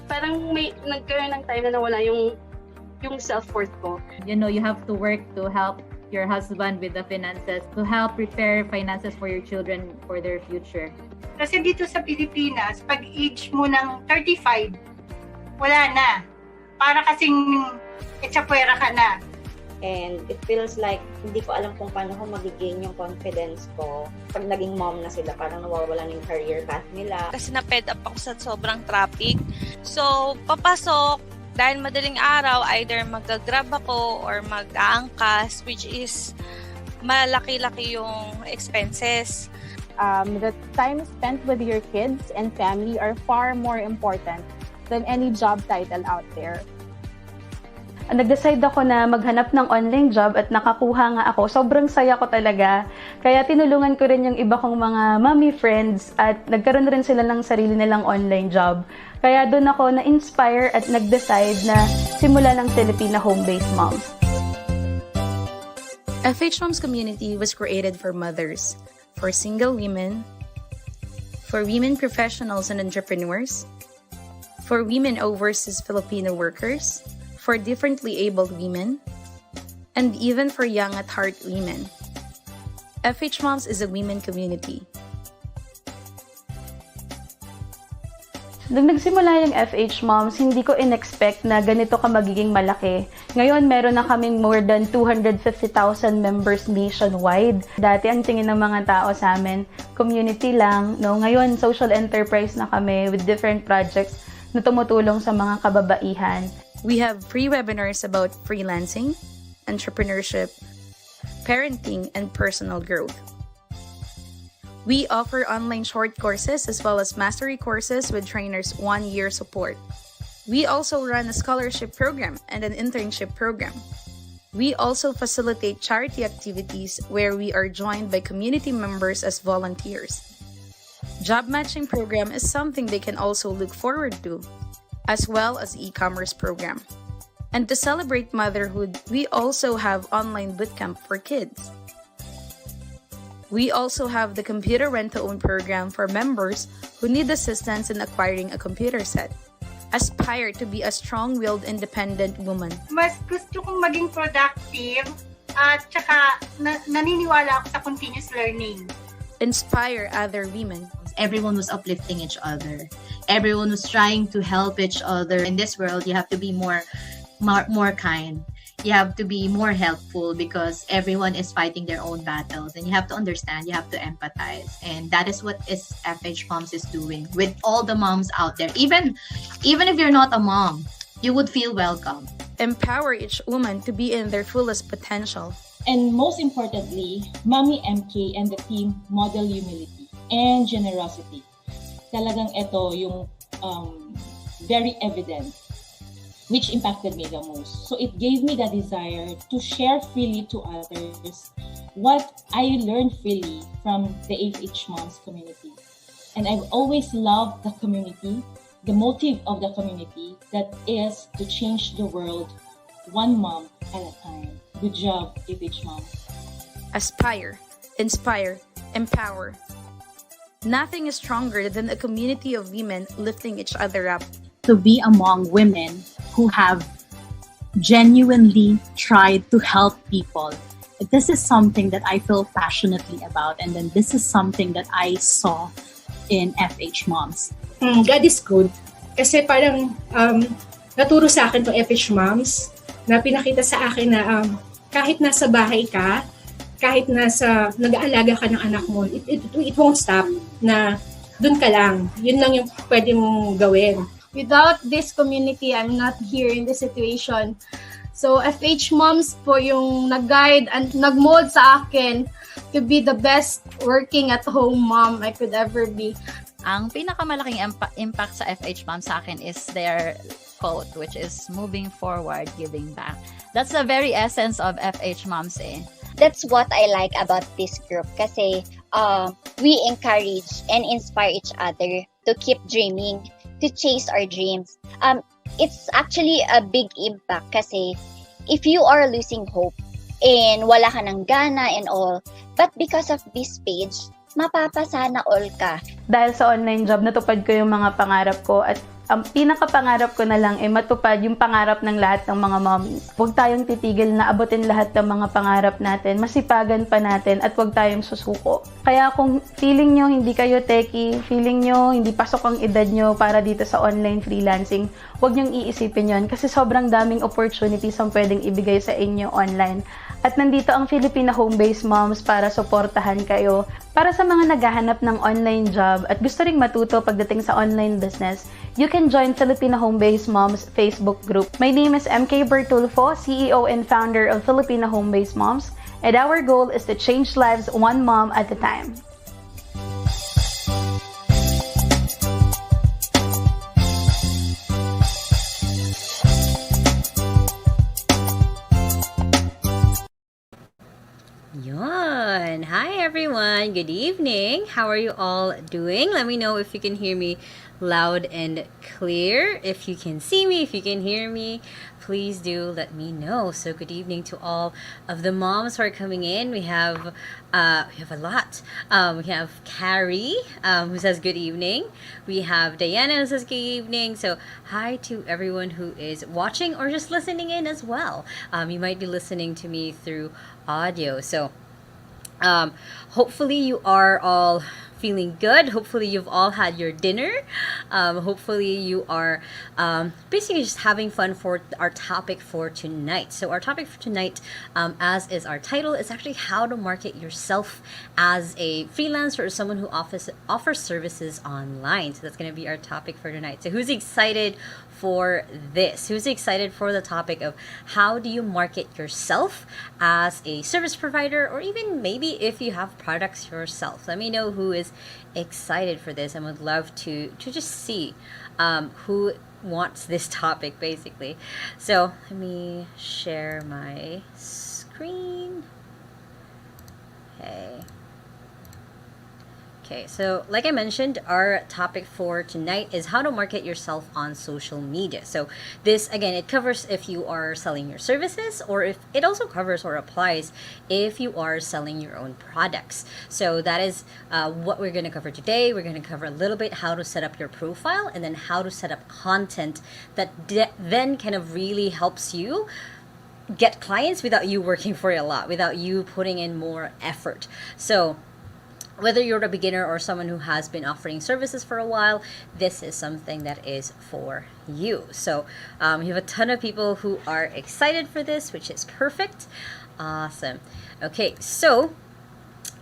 parang may nagkaroon ng time na nawala yung self-worth ko. You know, you have to work to help your husband with the finances, to help prepare finances for your children for their future. Kasi dito sa Pilipinas, pag age mo ng 35, wala na. Para kasing etsapwera ka na. And it feels like hindi ko alam kung paano ko mag-gain yung confidence ko. Pag naging mom na sila, parang nawawala na yung career path nila. Kasi na-fed up ako sa sobrang traffic. So, papasok, dahil madaling araw, either mag-grab ako or mag-aangkas, which is malaki-laki yung expenses. The time spent with your kids and family are far more important than any job title out there. Nag-decide ako na maghanap ng online job at nakakuha nga ako. Sobrang saya ko talaga. Kaya tinulungan ko rin yung iba kong mga mommy friends at nagkaroon rin sila ng sarili nilang online job. Kaya doon ako na-inspire at nag-decide na simula ng Filipina home-based moms. FH Moms Community was created for mothers, for single women, for women professionals and entrepreneurs, for women overseas Filipino workers, for differently abled women, and even for young at heart women. FH Moms is a women community. Nung nagsimula yung FH Moms, hindi ko in-expect na ganito ka magiging malaki. Ngayon, meron na kaming more than 250,000 members nationwide. Dati, ang tingin ng mga tao sa amin, community lang. No? Ngayon, social enterprise na kami with different projects na tumutulong sa mga kababaihan. We have free webinars about freelancing, entrepreneurship, parenting, and personal growth. We offer online short courses as well as mastery courses with trainers' 1-year support. We also run a scholarship program and an internship program. We also facilitate charity activities where we are joined by community members as volunteers. Job matching program is something they can also look forward to, as well as e-commerce program. And to celebrate motherhood, we also have online bootcamp for kids. We also have the computer rent-to-own program for members who need assistance in acquiring a computer set. Aspire to be a strong-willed, independent woman. Mas gusto kong maging productive at saka naniniwala ako sa continuous learning. Inspire other women. Everyone was uplifting each other. Everyone was trying to help each other. In this world, you have to be more kind. You have to be more helpful because everyone is fighting their own battles, and you have to understand, you have to empathize, and that is what FH Moms is doing with all the moms out there. Even if you're not a mom, you would feel welcome. Empower each woman to be in their fullest potential. And most importantly, Mommy MK and the team model humility and generosity. Talagang ito yung very evident, which impacted me the most. So it gave me the desire to share freely to others what I learned freely from the FH Moms community. And I've always loved the community, the motive of the community, that is to change the world one mom at a time. Good job, FH Moms. Aspire, inspire, empower. Nothing is stronger than a community of women lifting each other up. To be among women who have genuinely tried to help people. This is something that I feel passionately about, and then this is something that I saw in FH Moms. God is good. Kasi parang naturo sa akin itong FH Moms na pinakita sa akin na kahit nasa bahay ka, kahit nasa nag-aalaga ka ng anak mo, it won't stop na dun ka lang. Yun lang yung pwede mong gawin. Without this community, I'm not here in this situation. So, FH Moms po yung nag-guide and nag-mold sa akin to be the best working at home mom I could ever be. Ang pinakamalaking impact sa FH Moms sa akin is their quote, which is moving forward, giving back. That's the very essence of FH Moms eh. That's what I like about this group kasi we encourage and inspire each other to keep dreaming, to chase our dreams. It's actually a big impact kasi if you are losing hope and wala ka ng gana and all, but because of this page, mapapasana all ka. Dahil sa online job, natupad ko yung mga pangarap ko at Ang pinakapangarap ko na lang ay matupad yung pangarap ng lahat ng mga mommies. Huwag tayong titigil na abutin lahat ng mga pangarap natin, masipagan pa natin at huwag tayong susuko. Kaya kung feeling nyo hindi kayo techie, feeling nyo hindi pasok ang edad nyo para dito sa online freelancing, huwag nyong iisipin yon kasi sobrang daming opportunities ang pwedeng ibigay sa inyo online. At nandito ang Filipina Home-Based Moms para suportahan kayo. Para sa mga naghahanap ng online job at gusto ring matuto pagdating sa online business, you can join Filipina Home-Based Moms Facebook group. My name is MK Bertulfo, CEO and founder of Filipina Home-Based Moms, and our goal is to change lives one mom at a time. Yon! Hi everyone! Good evening! How are you all doing? Let me know if you can hear me loud and clear. If you can see me, if you can hear me, please do let me know. So good evening to all of the moms who are coming in. We have a lot. We have Carrie, who says good evening. We have Diana, who says good evening. So hi to everyone who is watching or just listening in as well. You might be listening to me through audio. So hopefully you are all feeling good. Hopefully you've all had your dinner. Hopefully you are basically just having fun for our topic for tonight. So our topic for tonight, as is our title, is actually how to market yourself as a freelancer or someone who offers services online. So that's going to be our topic for tonight. So who's excited for this? Who's excited for the topic of how do you market yourself as a service provider, or even maybe if you have products yourself? Let me know who is excited for this and would love to just see who wants this topic basically. So let me share my screen. Okay, so like I mentioned, our topic for tonight is how to market yourself on social media. So this, again, it covers if you are selling your services, or if it also covers or applies if you are selling your own products. So that is what we're going to cover today. We're going to cover a little bit how to set up your profile, and then how to set up content that then kind of really helps you get clients without you working for it a lot, without you putting in more effort. So whether you're a beginner or someone who has been offering services for a while, this is something that is for you. So you have a ton of people who are excited for this, which is perfect. Awesome. Okay, so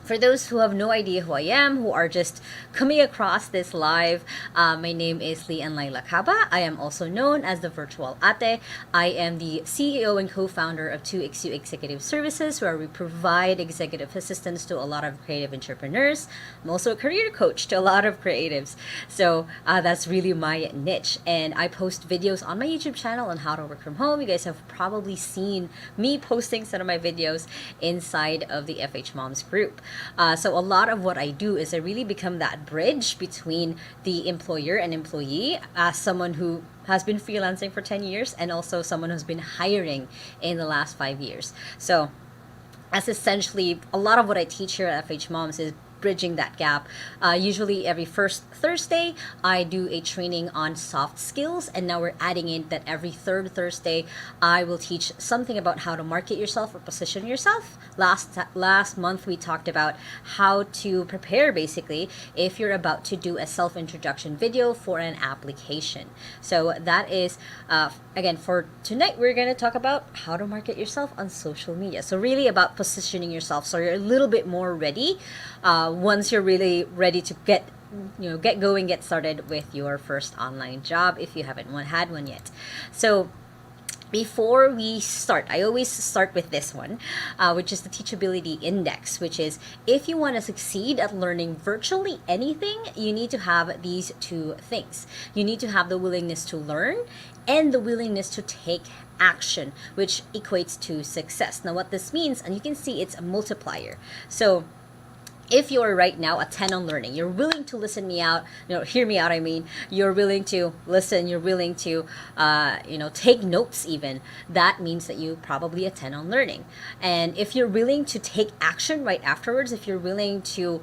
for those who have no idea who I am, who are just coming across this live, my name is Lai Lacaba. I am also known as the Virtual Ate. I am the CEO and co-founder of 2XU Executive Services, where we provide executive assistance to a lot of creative entrepreneurs. I'm also a career coach to a lot of creatives. So that's really my niche. And I post videos on my YouTube channel on how to work from home. You guys have probably seen me posting some of my videos inside of the FH Moms group. So a lot of what I do is I really become that bridge between the employer and employee, as someone who has been freelancing for 10 years and also someone who's been hiring in the last 5 years. So that's essentially a lot of what I teach here at FH Moms, is bridging that gap. Usually every first Thursday, I do a training on soft skills, and now we're adding in that every third Thursday, I will teach something about how to market yourself or position yourself. Last month, we talked about how to prepare, basically, if you're about to do a self-introduction video for an application. So that is, again, for tonight, we're going to talk about how to market yourself on social media. So really about positioning yourself so you're a little bit more ready once you're really ready to get going, get started with your first online job if you haven't had one yet. So before we start, I always start with this one, which is the Teachability Index, which is if you want to succeed at learning virtually anything, you need to have these two things. You need to have the willingness to learn and the willingness to take action, which equates to success. Now, what this means, and you can see it's a multiplier. So if you're right now a 10 on learning, you're willing to listen me out, hear me out, I mean, you're willing to listen, you're willing to, take notes even, that means that you probably a 10 on learning. And if you're willing to take action right afterwards, if you're willing to,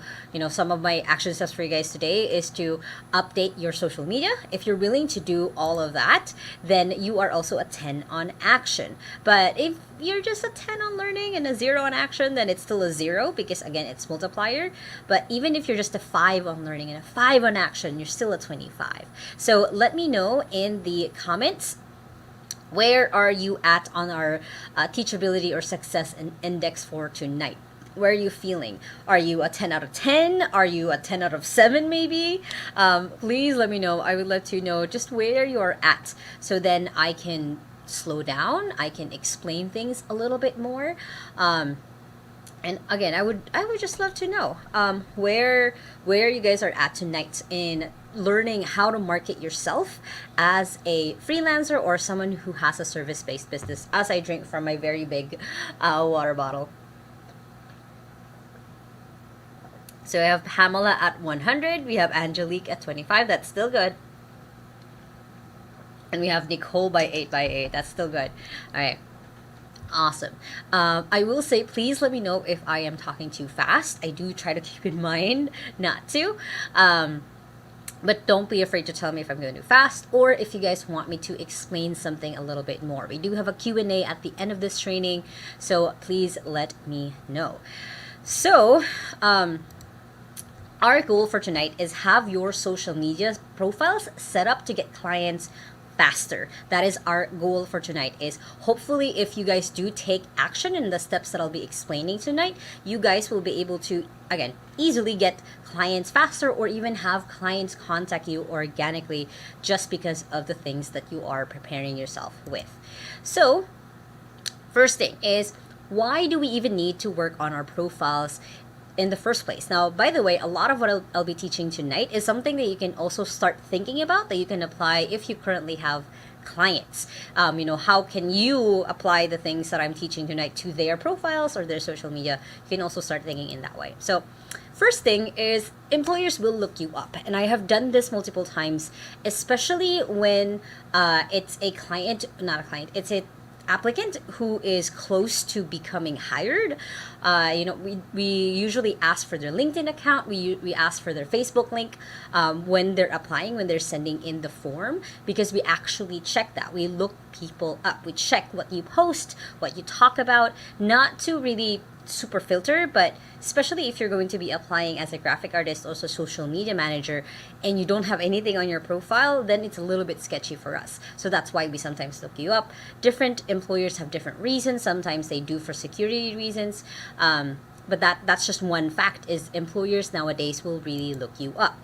some of my action steps for you guys today is to update your social media. If you're willing to do all of that, then you are also a 10 on action. But if you're just a 10 on learning and a 0 on action, then it's still a 0 because again, it's multiplier. But even if you're just a 5 on learning and a 5 on action, you're still a 25. So let me know in the comments, where are you at on our teachability or success index for tonight? Where are you feeling? Are you a 10 out of 10? Are you a 10 out of 7 maybe? Please let me know. I would love to know just where you're at, so then I can slow down, I can explain things a little bit more. And again, I would just love to know where you guys are at tonight in learning how to market yourself as a freelancer or someone who has a service-based business, as I drink from my very big water bottle. So we have Pamela at 100, we have Angelique at 25, that's still good. And we have Nicole by 8x8, that's still good. All right. Awesome. I will say, please let me know if I am talking too fast. I do try to keep in mind not to. But don't be afraid to tell me if I'm going too fast or if you guys want me to explain something a little bit more. We do have a Q&A at the end of this training, so please let me know. So, our goal for tonight is have your social media profiles set up to get clients faster. That is our goal for tonight. Is hopefully if you guys do take action in the steps that I'll be explaining tonight, you guys will be able to, again, easily get clients faster or even have clients contact you organically just because of the things that you are preparing yourself with. So first thing is, why do we even need to work on our profiles in the first place? Now, by the way, a lot of what I'll be teaching tonight is something that you can also start thinking about, that you can apply if you currently have clients. How can you apply the things that I'm teaching tonight to their profiles or their social media? You can also start thinking in that way. So first thing is, employers will look you up. And I have done this multiple times, especially when it's a client, not a client, it's a applicant who is close to becoming hired. We usually ask for their LinkedIn account, we ask for their Facebook link when they're applying, when they're sending in the form, because we actually check that. We look people up, we check what you post, what you talk about, not to really super filter, but especially if you're going to be applying as a graphic artist, also social media manager, and you don't have anything on your profile, then it's a little bit sketchy for us. So that's why we sometimes look you up. Different employers have different reasons. Sometimes they do for security reasons, but that's just one fact, is employers nowadays will really look you up.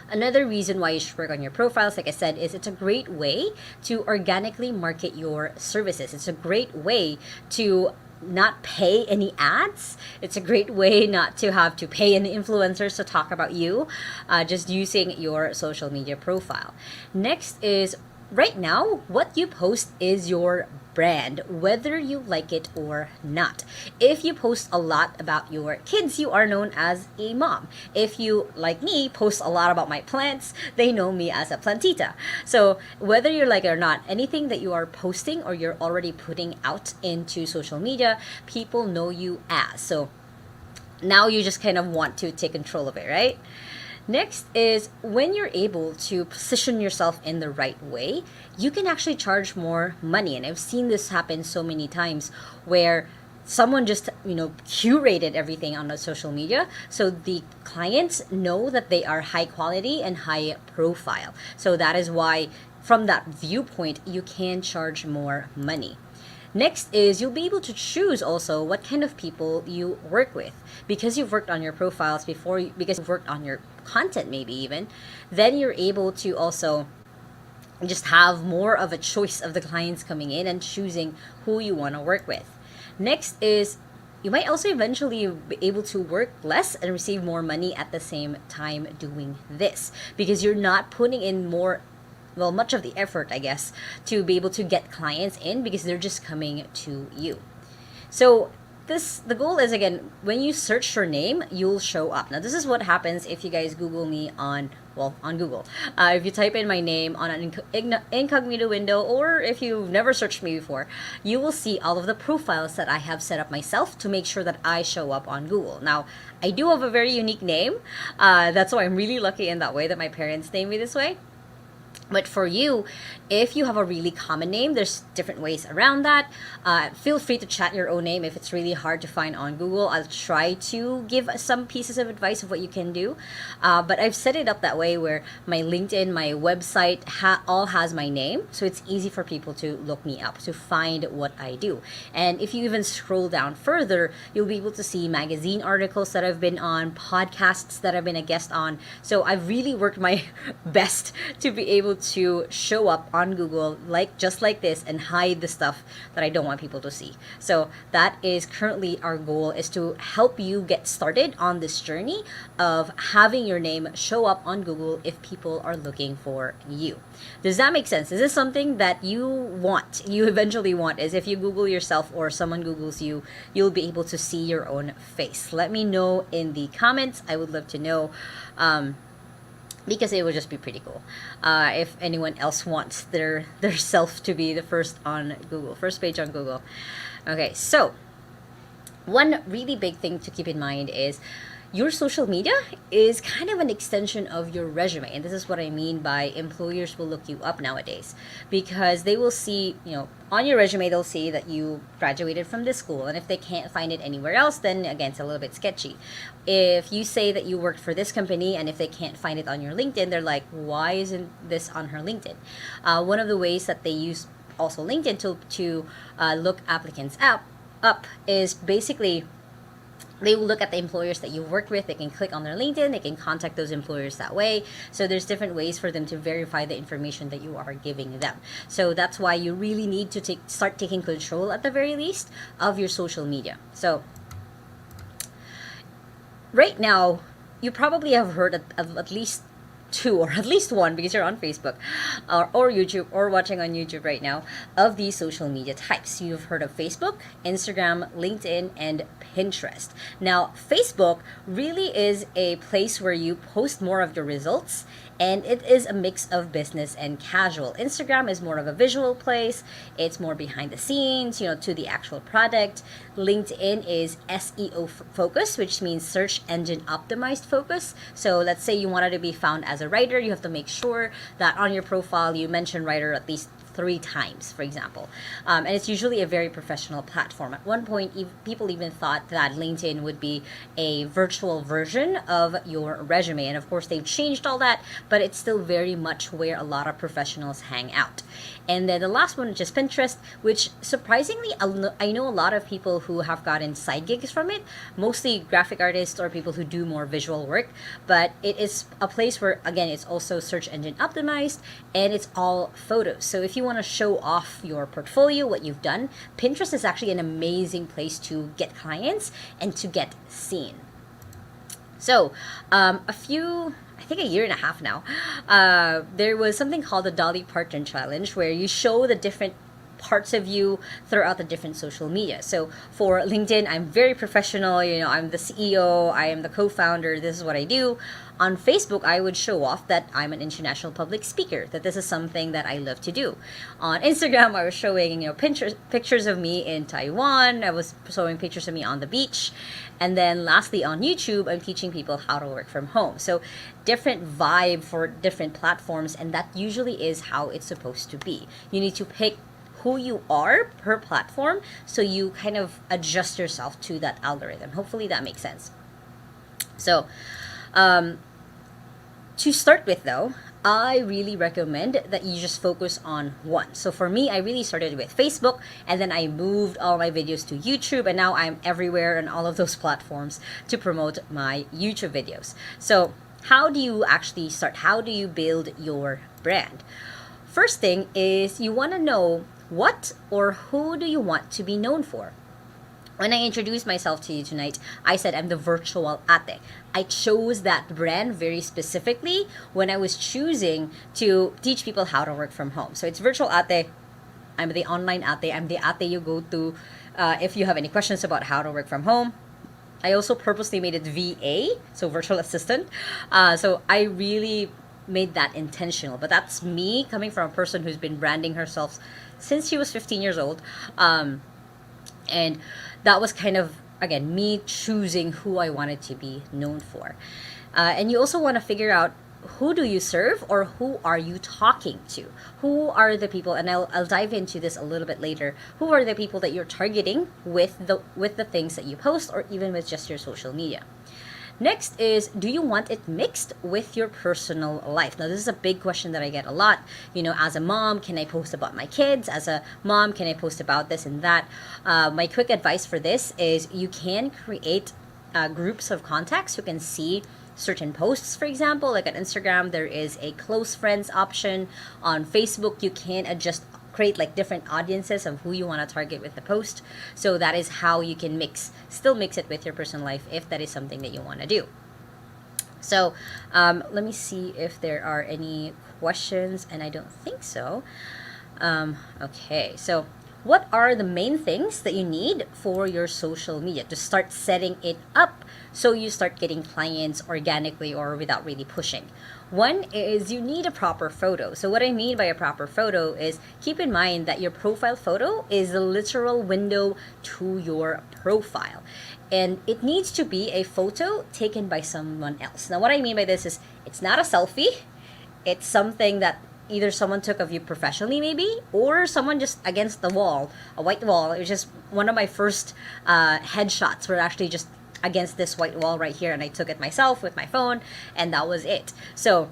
Another reason why you should work on your profiles, like I said, is it's a great way to organically market your services. It's a great way to not pay any ads. It's a great way not to have to pay any influencers to talk about you, just using your social media profile. Next is, right now, what you post is your brand, whether you like it or not. If you post a lot about your kids, you are known as a mom. If you, like me, post a lot about my plants, they know me as a plantita. So whether you like it or not, anything that you are posting or you're already putting out into social media, people know you as. So now you just kind of want to take control of it, right? Next is, when you're able to position yourself in the right way, you can actually charge more money. And I've seen this happen so many times where someone just, curated everything on the social media. So the clients know that they are high quality and high profile. So that is why, from that viewpoint, you can charge more money. Next is, you'll be able to choose also what kind of people you work with. Because you've worked on your profiles before, because you've worked on your content maybe even, then you're able to also just have more of a choice of the clients coming in and choosing who you want to work with. Next is, you might also eventually be able to work less and receive more money at the same time doing this, because you're not putting in much of the effort, I guess, to be able to get clients in, because they're just coming to you. So the goal is, again, when you search your name, you'll show up. Now this is what happens if you guys Google me on Google. If you type in my name on an incognito window, or if you've never searched me before, you will see all of the profiles that I have set up myself to make sure that I show up on Google. Now, I do have a very unique name. That's why I'm really lucky in that way that my parents named me this way. But for you, if you have a really common name, there's different ways around that. Feel free to chat your own name if it's really hard to find on Google. I'll try to give some pieces of advice of what you can do. But I've set it up that way where my LinkedIn, my website, all has my name. So it's easy for people to look me up, to find what I do. And if you even scroll down further, you'll be able to see magazine articles that I've been on, podcasts that I've been a guest on. So I've really worked my best to be able to show up on Google just like this and hide the stuff that I don't want people to see. So that is currently our goal, is to help you get started on this journey of having your name show up on Google if people are looking for you. Does that make sense? Is this something that you eventually want, is if you Google yourself or someone Googles you, you'll be able to see your own face? Let me know in the comments. I would love to know. Because it would just be pretty cool if anyone else wants their self to be the first on Google, first page on Google. Okay, so one really big thing to keep in mind is your social media is kind of an extension of your resume. And this is what I mean by employers will look you up nowadays, because they will see, on your resume, they'll see that you graduated from this school. And if they can't find it anywhere else, then again, it's a little bit sketchy. If you say that you worked for this company, and if they can't find it on your LinkedIn, they're like, why isn't this on her LinkedIn? One of the ways that they use also LinkedIn to look applicants up is basically, they will look at the employers that you've worked with. They can click on their LinkedIn. They can contact those employers that way. So there's different ways for them to verify the information that you are giving them. So that's why you really need to start taking control, at the very least, of your social media. So right now, you probably have heard of at least two, or at least one, because you're on Facebook or YouTube, or watching on YouTube right now, of these social media types. You've heard of Facebook, Instagram, LinkedIn, and Pinterest. Now, Facebook really is a place where you post more of your results, and it is a mix of business and casual. Instagram is more of a visual place. It's more behind the scenes, to the actual product. LinkedIn is SEO focused, which means search engine optimized focus. So let's say you wanted to be found as a writer, you have to make sure that on your profile you mention writer at least 3 times, for example. And it's usually a very professional platform. At one point, people even thought that LinkedIn would be a virtual version of your resume. And of course, they've changed all that, but it's still very much where a lot of professionals hang out. And then the last one is just Pinterest, which surprisingly, I know a lot of people who have gotten side gigs from it, mostly graphic artists or people who do more visual work. But it is a place where, again, it's also search engine optimized, and it's all photos. So if you want to show off your portfolio, what you've done, Pinterest is actually an amazing place to get clients and to get seen. So I think a year and a half now, there was something called the Dolly Parton Challenge, where you show the different parts of you throughout the different social media. So for LinkedIn, I'm very professional, I'm the CEO, I am the co-founder, this is what I do. On Facebook, I would show off that I'm an international public speaker, that this is something that I love to do. On Instagram, I was showing, pictures of me in Taiwan. I was showing pictures of me on the beach. And then lastly, on YouTube, I'm teaching people how to work from home. So different vibe for different platforms, and that usually is how it's supposed to be. You need to pick who you are per platform, so you kind of adjust yourself to that algorithm. Hopefully that makes sense. So to start with, though, I really recommend that you just focus on one. So for me, I really started with Facebook, and then I moved all my videos to YouTube, and now I'm everywhere on all of those platforms to promote my YouTube videos. So how do you actually start? How do you build your brand? First thing is, you want to know what or who do you want to be known for. When I introduced myself to you tonight, I said I'm the virtual ate. I chose that brand very specifically when I was choosing to teach people how to work from home. So it's virtual ate. I'm the online ate. I'm the ate you go to if you have any questions about how to work from home. I also purposely made it VA, so virtual assistant. So I really made that intentional. But that's me coming from a person who's been branding herself since she was 15 years old. And that was kind of, again, me choosing who I wanted to be known for. And you also want to figure out, who do you serve, or who are you talking to? Who are the people, and I'll dive into this a little bit later, who are the people that you're targeting with the things that you post, or even with just your social media? Next is, do you want it mixed with your personal life? Now, this is a big question that I get a lot. You know, as a mom, can I post about my kids? As a mom, can I post about this and that? My quick advice for this is, you can create groups of contacts who can see certain posts. For example, like on Instagram, there is a close friends option. On Facebook, you can create like different audiences of who you want to target with the post. So that is how you can still mix it with your personal life, if that is something that you want to do. So let me see if there are any questions, and I don't think so. Okay, so what are the main things that you need for your social media to start setting it up so you start getting clients organically or without really pushing? One is, you need a proper photo. So what I mean by a proper photo is, keep in mind that your profile photo is the literal window to your profile. And it needs to be a photo taken by someone else. Now, what I mean by this is, it's not a selfie. It's something that either someone took of you professionally, maybe, or someone just against the wall, a white wall. It was just one of my first headshots were actually just against this white wall right here, and I took it myself with my phone, and that was it. So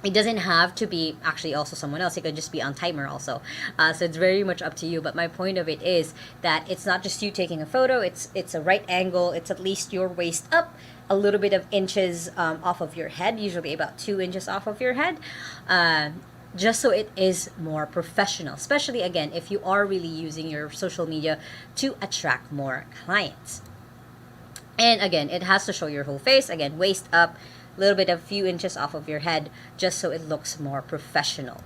it doesn't have to be actually also someone else. It could just be on timer also. So it's very much up to you. But my point of it is that it's not just you taking a photo. It's a right angle. It's at least your waist up, a little bit of inches off of your head, usually about 2 inches off of your head. Just so it is more professional, especially again, if you are really using your social media to attract more clients. And again, it has to show your whole face. Again, waist up, a little bit of few inches off of your head, just so it looks more professional.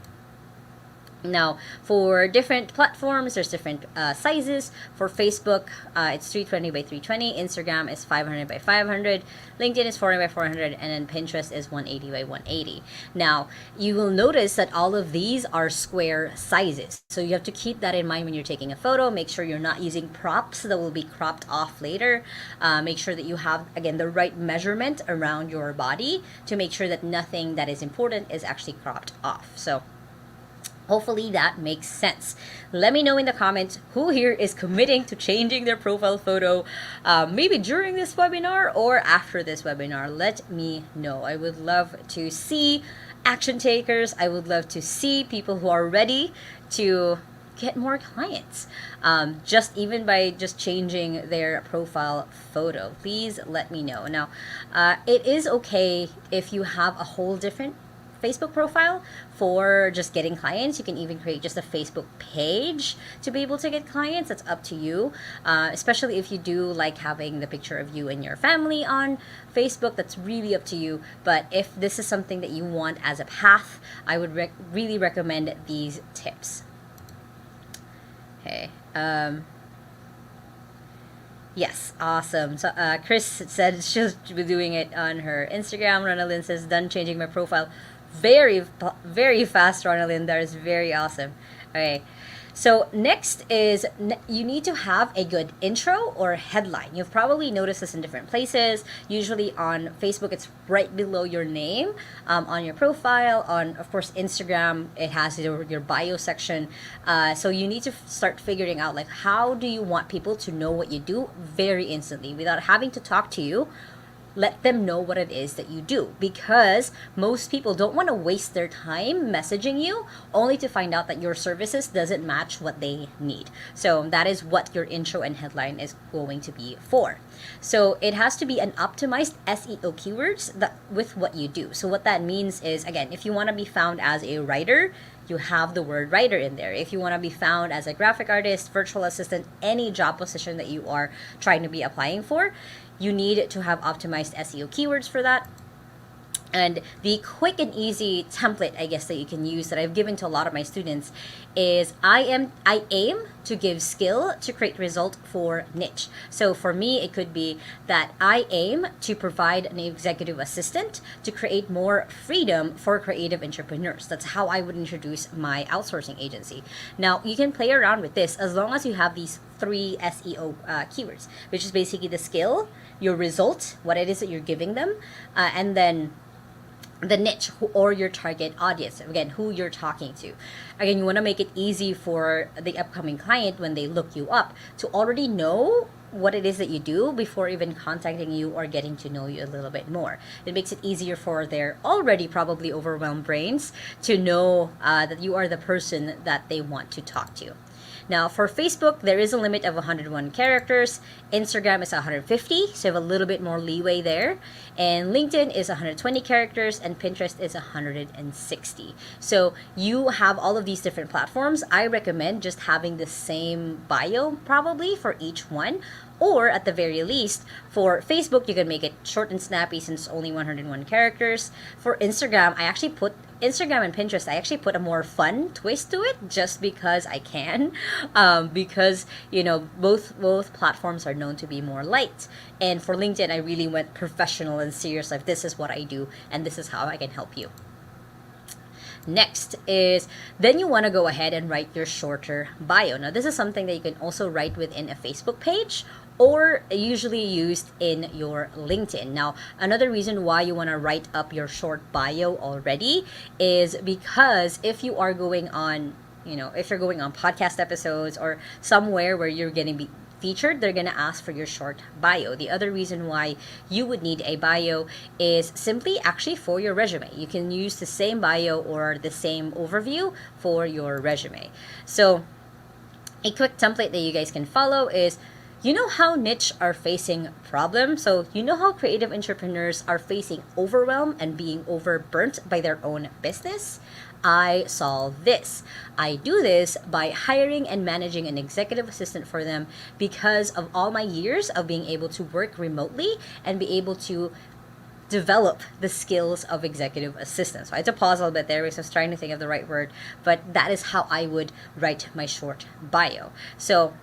Now, for different platforms, there's different sizes. For Facebook, it's 320 by 320. Instagram is 500 by 500. LinkedIn is 400 by 400. And then Pinterest is 180 by 180. Now, you will notice that all of these are square sizes. So you have to keep that in mind when you're taking a photo. Make sure you're not using props that will be cropped off later. Make sure that you have, again, the right measurement around your body to make sure that nothing that is important is actually cropped off. So hopefully that makes sense. Let me know in the comments who here is committing to changing their profile photo, maybe during this webinar or after this webinar. Let me know. I would love to see action takers. I would love to see people who are ready to get more clients, just even by just changing their profile photo. Please let me know. Now, it is okay if you have a whole different Facebook profile for just getting clients. You can even create just a Facebook page to be able to get clients. That's up to you, especially if you do like having the picture of you and your family on Facebook. That's really up to you. But if this is something that you want as a path, I would really recommend these tips. Okay. Yes, awesome. So Chris said she'll be doing it on her Instagram. Ronaldin says, done changing my profile. Very, very fast, Ronaldin. That is very awesome. Okay. So next is, you need to have a good intro or headline. You've probably noticed this in different places. Usually on Facebook, it's right below your name. On your profile, on, of course, Instagram, it has your bio section. So you need to start figuring out, like, how do you want people to know what you do very instantly without having to talk to you. Let them know what it is that you do, because most people don't want to waste their time messaging you only to find out that your services doesn't match what they need. So that is what your intro and headline is going to be for. So it has to be an optimized SEO keywords with what you do. So what that means is, again, if you want to be found as a writer, you have the word writer in there. If you want to be found as a graphic artist, virtual assistant, any job position that you are trying to be applying for, you need to have optimized SEO keywords for that. And the quick and easy template, I guess, that you can use that I've given to a lot of my students is I aim to give skill to create result for niche. So for me, it could be that I aim to provide an executive assistant to create more freedom for creative entrepreneurs. That's how I would introduce my outsourcing agency. Now, you can play around with this as long as you have these 3 SEO keywords, which is basically the skill, your result, what it is that you're giving them, and then the niche or your target audience, again, who you're talking to. Again, you want to make it easy for the upcoming client when they look you up to already know what it is that you do before even contacting you or getting to know you a little bit more. It makes it easier for their already probably overwhelmed brains to know that you are the person that they want to talk to. Now, for Facebook, there is a limit of 101 characters. Instagram is 150, so you have a little bit more leeway there. And LinkedIn is 120 characters, and Pinterest is 160. So you have all of these different platforms. I recommend just having the same bio probably for each one. Or at the very least, for Facebook, you can make it short and snappy since only 101 characters. For Instagram, Instagram and Pinterest, I actually put a more fun twist to it just because I can. Because, both platforms are known to be more light. And for LinkedIn, I really went professional and serious. Like, this is what I do, and this is how I can help you. Next is, then you want to go ahead and write your shorter bio. Now, this is something that you can also write within a Facebook page or usually used in your LinkedIn. Now, another reason why you want to write up your short bio already is because if you are going on, if you're going on podcast episodes or somewhere where you're going to be featured, they're going to ask for your short bio. The other reason why you would need a bio is simply actually for your resume. You can use the same bio or the same overview for your resume. So a quick template that you guys can follow is, how niche are facing problems? So how creative entrepreneurs are facing overwhelm and being overburnt by their own business? I solve this. I do this by hiring and managing an executive assistant for them because of all my years of being able to work remotely and be able to develop the skills of executive assistants. So I had to pause a little bit there because I was trying to think of the right word, but that is how I would write my short bio. So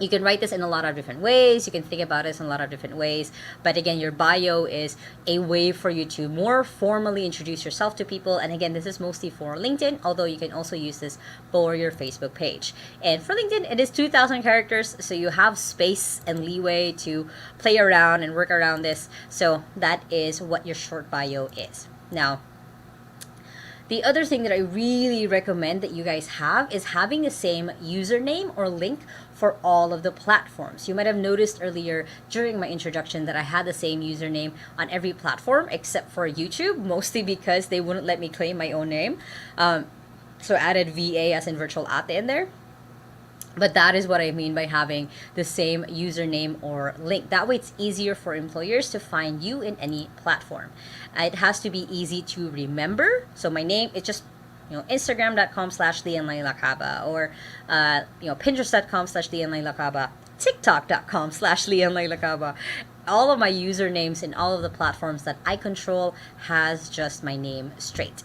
you can write this in a lot of different ways. You can think about this in a lot of different ways. But again, your bio is a way for you to more formally introduce yourself to people. And again, this is mostly for LinkedIn, although you can also use this for your Facebook page. And for LinkedIn, it is 2,000 characters. So you have space and leeway to play around and work around this. So that is what your short bio is. Now, the other thing that I really recommend that you guys have is having the same username or link for all of the platforms. You might have noticed earlier during my introduction that I had the same username on every platform except for YouTube, mostly because they wouldn't let me claim my own name. So I added VA as in virtual ate in there. But that is what I mean by having the same username or link. That way it's easier for employers to find you in any platform. It has to be easy to remember. So my name, it's just, Instagram.com/Lai Lacaba or, Pinterest.com/Lai Lacaba, TikTok.com/Lai Lacaba. All of my usernames in all of the platforms that I control has just my name straight.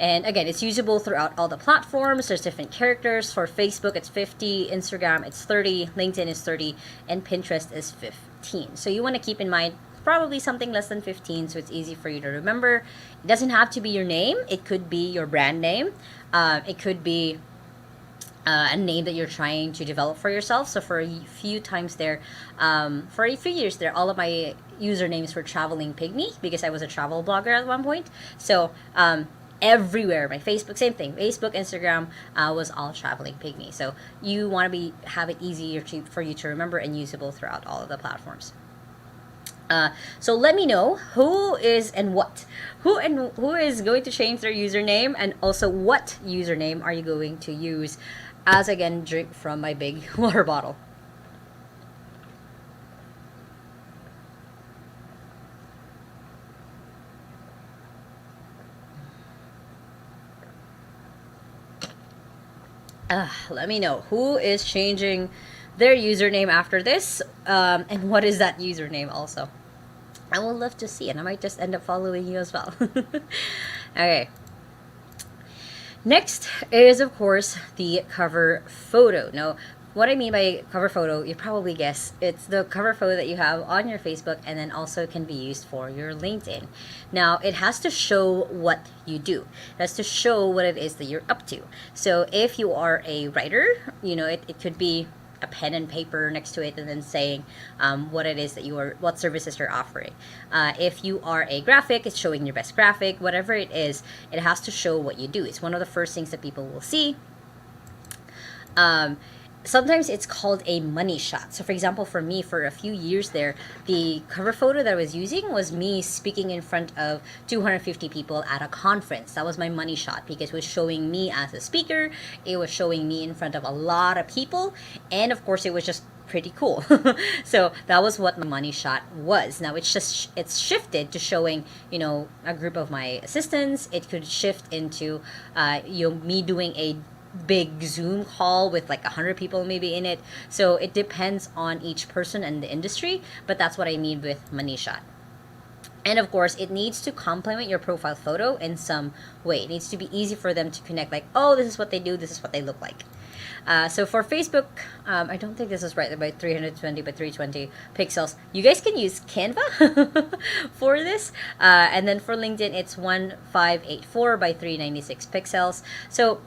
And again, it's usable throughout all the platforms. There's different characters. For Facebook, it's 50. Instagram, it's 30. LinkedIn is 30. And Pinterest is 15. So you want to keep in mind probably something less than 15 so it's easy for you to remember. It doesn't have to be your name. It could be your brand name. It could be a name that you're trying to develop for yourself. So for a few times there, for a few years there, all of my usernames were Traveling Pygmy because I was a travel blogger at one point. So everywhere, my Facebook, same thing. Facebook, Instagram was all Traveling Pygmy. So you want to have it easier for you to remember and usable throughout all of the platforms. So let me know who is going to change their username, and also what username are you going to use as again drink from my big water bottle. Let me know who is changing their username after this, and what is that username also. I would love to see, and I might just end up following you as well. Okay. Next is, of course, the cover photo. Now, what I mean by cover photo, you probably guess, it's the cover photo that you have on your Facebook and then also can be used for your LinkedIn. Now, it has to show what you do. It has to show what it is that you're up to. So if you are a writer, it could be a pen and paper next to it and then saying what it is that what services you're offering. If you are a graphic, it's showing your best graphic. Whatever it is, it has to show what you do. It's one of the first things that people will see. Sometimes it's called a money shot. So for example, for me, for a few years there, the cover photo that I was using was me speaking in front of 250 people at a conference. That was my money shot because it was showing me as a speaker. It was showing me in front of a lot of people. And of course, it was just pretty cool. So that was what my money shot was. Now it's shifted to showing, a group of my assistants. It could shift into, me doing a big Zoom call with like 100 people maybe in it. So it depends on each person and the industry, but that's what I mean with money shot. And of course, it needs to complement your profile photo in some way. It needs to be easy for them to connect, like, oh, this is what they do, this is what they look like. So for Facebook, I don't think this is right, by 320 by 320 pixels. You guys can use Canva for this. And then for LinkedIn, it's 1584 by 396 pixels. So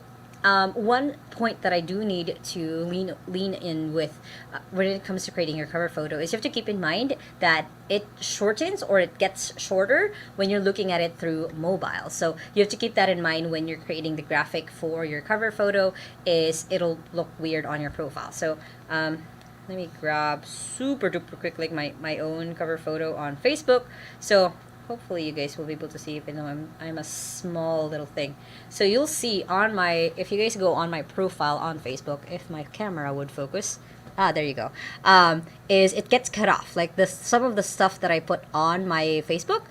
one point that I do need to lean in with when it comes to creating your cover photo is you have to keep in mind that it shortens or it gets shorter when you're looking at it through mobile. So you have to keep that in mind when you're creating the graphic for your cover photo, is it'll look weird on your profile. So let me grab super duper quick like my own cover photo on Facebook. So hopefully you guys will be able to see, even though I'm a small little thing. So you'll see if you guys go on my profile on Facebook, if my camera would focus, there you go, is it gets cut off. Like some of the stuff that I put on my Facebook,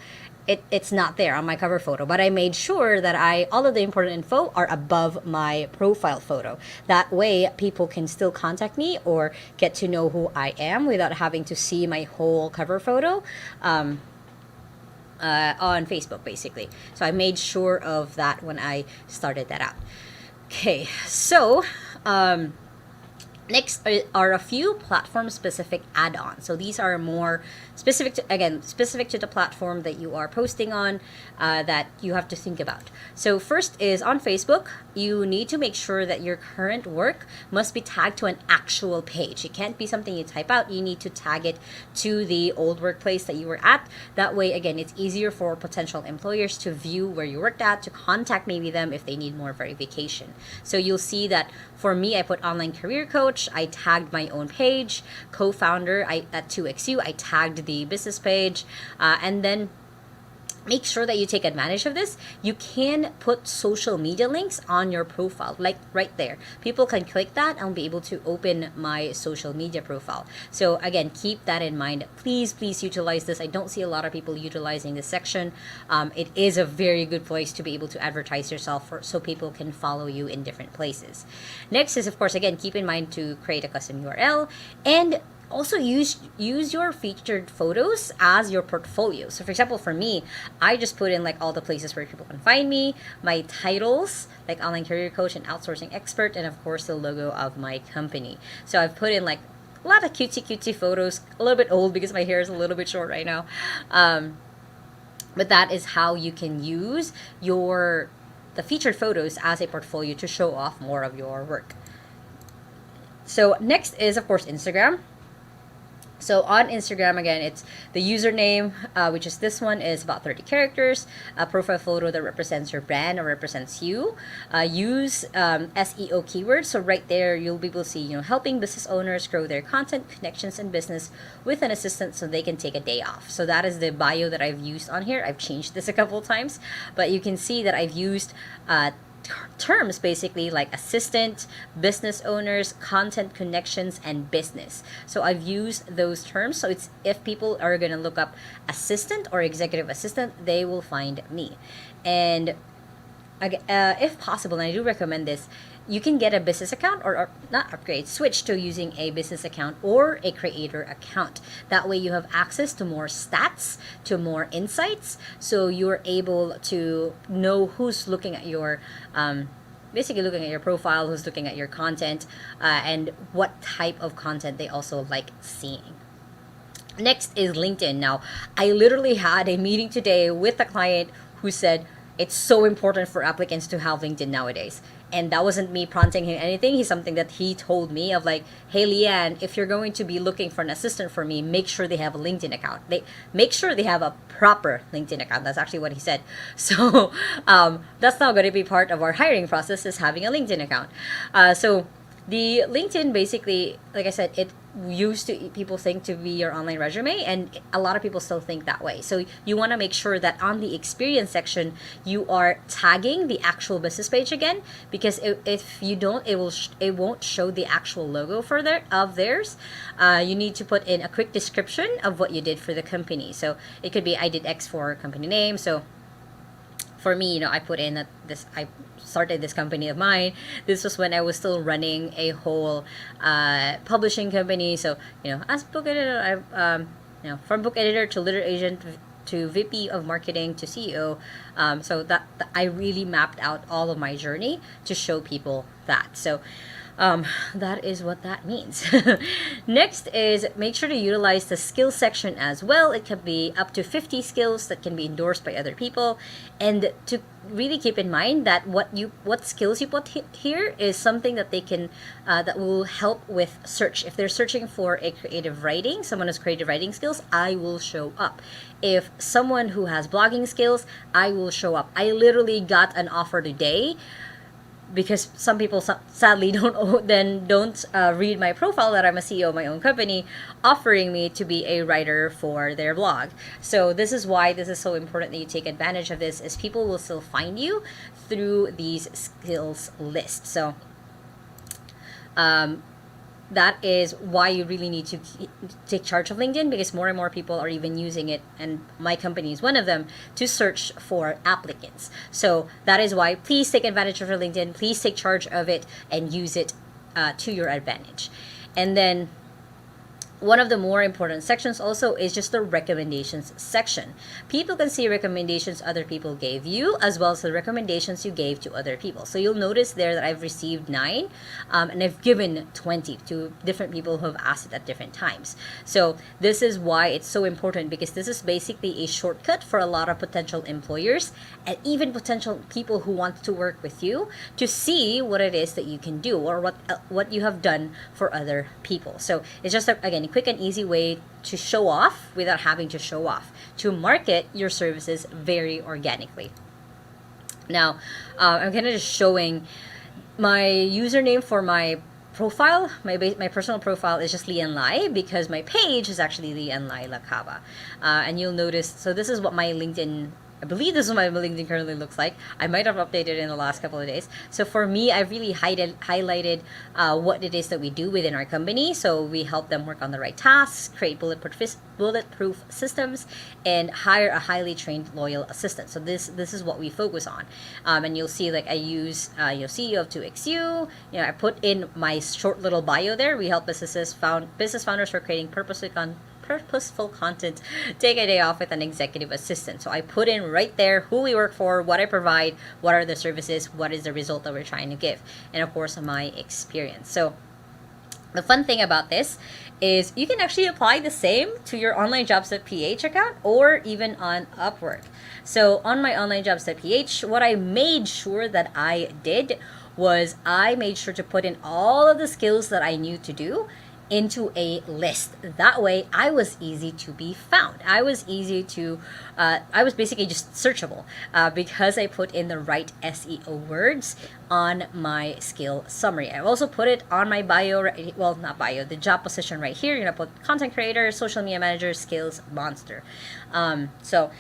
it's not there on my cover photo, but I made sure that all of the important info are above my profile photo. That way people can still contact me or get to know who I am without having to see my whole cover photo. On Facebook, basically. So I made sure of that when I started that out. Okay, so next are a few platform-specific add-ons. So these are more specific to the platform that you are posting on, that you have to think about. So first is on Facebook, you need to make sure that your current work must be tagged to an actual page. It can't be something you type out. You need to tag it to the old workplace that you were at. That way, again, it's easier for potential employers to view where you worked at, to contact maybe them if they need more verification. So you'll see that for me, I put online career coach. I tagged my own page. Co-founder at 2XU, I tagged the business page, and then make sure that you take advantage of this. You can put social media links on your profile, like right there. People can click that and be able to open my social media profile. So again, keep that in mind. Please utilize this. I don't see a lot of people utilizing this section. It is a very good place to be able to advertise yourself so people can follow you in different places. Next is, of course, again, keep in mind to create a custom URL and also use your featured photos as your portfolio. So for example, for me, I just put in like all the places where people can find me, my titles, like online career coach and outsourcing expert, and of course the logo of my company. So I've put in like a lot of cutesy photos, a little bit old because my hair is a little bit short right now. But that is how you can use the featured photos as a portfolio to show off more of your work. So next is, of course, Instagram. So on Instagram, again, it's the username, which is this one, is about 30 characters, a profile photo that represents your brand or represents you. Use SEO keywords. So right there, you'll be able to see, helping business owners grow their content, connections, and business with an assistant so they can take a day off. So that is the bio that I've used on here. I've changed this a couple of times, but you can see that I've used terms basically like assistant, business owners, content, connections, and business. So I've used those terms. So it's, if people are going to look up assistant or executive assistant, they will find me. And if possible, and I do recommend this, you can get a business account, or not upgrade, switch to using a business account or a creator account. That way you have access to more stats, to more insights, so you're able to know who's looking at your basically looking at your profile, who's looking at your content, and what type of content they also like seeing. Next is LinkedIn. Now, I literally had a meeting today with a client who said it's so important for applicants to have LinkedIn nowadays. And that wasn't me prompting him anything. He's something that he told me of like, hey, Leanne, if you're going to be looking for an assistant for me, make sure they have a LinkedIn account. They make sure they have a proper LinkedIn account. That's actually what he said. So that's now going to be part of our hiring process, is having a LinkedIn account. So the LinkedIn, basically, like I said, it used to people think to be your online resume, and a lot of people still think that way. So you want to make sure that on the experience section you are tagging the actual business page again, because if you don't, it won't show the actual logo for theirs. You need to put in a quick description of what you did for the company. So it could be, I did X for company name. So for me, I put in that I started this company of mine. This was when I was still running a whole publishing company. So, as book editor, from book editor to literary agent to VP of marketing to CEO. So that I really mapped out all of my journey to show people that. So that is what that means. Next is make sure to utilize the skills section as well. It can be up to 50 skills that can be endorsed by other people, and to really keep in mind that what skills you put here is something that they can that will help with search. If they're searching for a creative writing, someone has creative writing skills, I will show up. If someone who has blogging skills, I will show up. I literally got an offer today, because some people sadly don't read my profile that I'm a CEO of my own company, offering me to be a writer for their blog. So this is why this is so important that you take advantage of this, is people will still find you through these skills lists. So that is why you really need to take charge of LinkedIn, because more and more people are even using it, and my company is one of them, to search for applicants. So that is why, please take advantage of your LinkedIn, please take charge of it and use it to your advantage. And then one of the more important sections also is just the recommendations section. People can see recommendations other people gave you, as well as the recommendations you gave to other people. So you'll notice there that I've received 9, and I've given 20 to different people who have asked it at different times. So this is why it's so important, because this is basically a shortcut for a lot of potential employers and even potential people who want to work with you, to see what it is that you can do, or what you have done for other people. So it's just again, quick and easy way to show off without having to show off, to market your services very organically. Now, I'm kind of just showing my username for my profile. My personal profile is just Leanne Lai, because my page is actually Leanne Lai Lacaba. And you'll notice, so this is what my LinkedIn, I believe this is what my LinkedIn currently looks like. I might have updated in the last couple of days. So for me, I've really highlighted what it is that we do within our company. So we help them work on the right tasks, create bulletproof systems, and hire a highly trained, loyal assistant. So this is what we focus on. And you'll see, like, I use CEO of 2XU. I put in my short little bio there. We help business founders for creating purposeful content, take a day off with an executive assistant. So I put in right there who we work for, what I provide, what are the services, what is the result that we're trying to give, and of course my experience. So the fun thing about this is you can actually apply the same to your onlinejobs.ph account, or even on Upwork. So on my onlinejobs.ph, what I made sure that I did was I made sure to put in all of the skills that I knew to do into a list. That way I was easy to be found. I was basically just searchable, because I put in the right SEO words on my skill summary. I also put it on my bio, well, not bio, the job position right here. You're gonna put content creator, social media manager, skills monster. So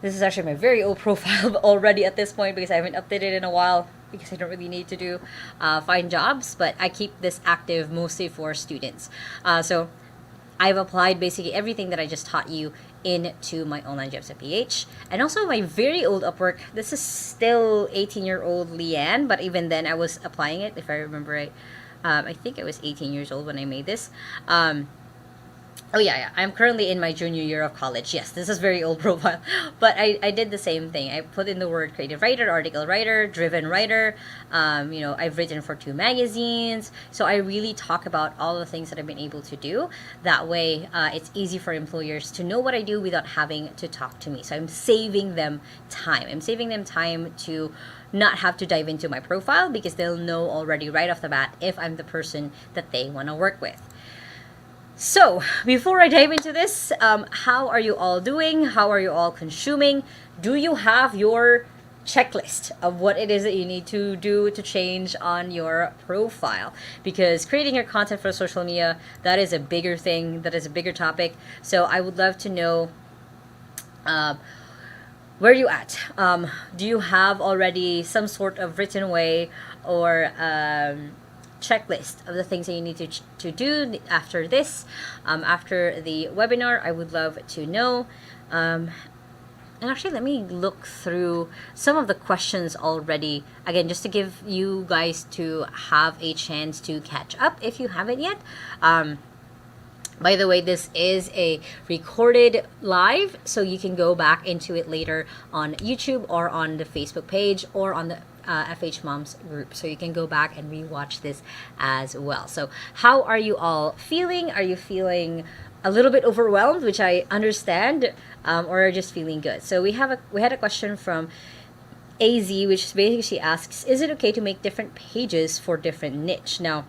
this is actually my very old profile already at this point, because I haven't updated in a while, because I don't really need to find jobs, but I keep this active mostly for students. So I've applied basically everything that I just taught you into my online jobs at PH. And also my very old Upwork. This is still 18-year-old Leanne, but even then I was applying it, if I remember right. I think I was 18 years old when I made this. Oh yeah, I'm currently in my junior year of college. Yes, this is very old profile, but I did the same thing. I put in the word creative writer, article writer, driven writer. I've written for 2 magazines, so I really talk about all the things that I've been able to do. That way, it's easy for employers to know what I do without having to talk to me. So I'm saving them time. I'm saving them time to not have to dive into my profile because they'll know already right off the bat if I'm the person that they want to work with. So, before I dive into this, how are you all doing? How are you all consuming? Do you have your checklist of what it is that you need to do to change on your profile? Because creating your content for social media, that is a bigger thing, that is a bigger topic. So, I would love to know where are you at? Do you have already some sort of written way or checklist of the things that you need to do after this, after the webinar? I would love to know. And actually, let me look through some of the questions already, again, just to give you guys to have a chance to catch up if you haven't yet. By the way, this is a recorded live, so you can go back into it later on YouTube or on the Facebook page or on the FH Moms group, so you can go back and rewatch this as well. So how are you all feeling? Are you feeling a little bit overwhelmed, which I understand, or just feeling good? So we had a question from AZ, which basically she asks, is it okay to make different pages for different niche? Now,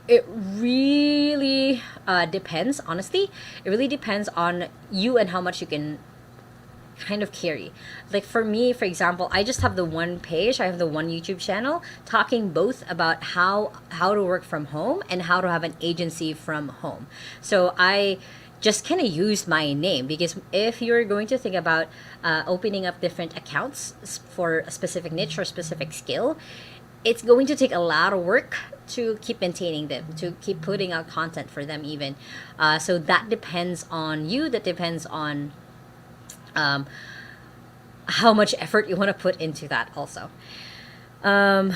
it really depends, honestly. It really depends on you and how much you can kind of carry. Like for me, for example, I just have the one page, I have the one YouTube channel talking both about how to work from home and how to have an agency from home. So I just kind of use my name, because if you're going to think about opening up different accounts for a specific niche or specific skill, it's going to take a lot of work to keep maintaining them, to keep putting out content for them even. So that depends on you, that depends on how much effort you want to put into that also. Let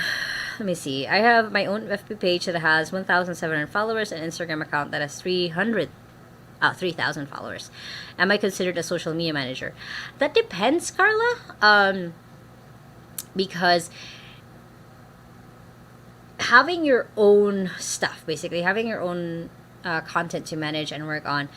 me see. I have my own FB page that has 1,700 followers, and Instagram account that has 3,000 followers. Am I considered a social media manager? That depends, Carla. Because having your own stuff, basically having your own content to manage and work on,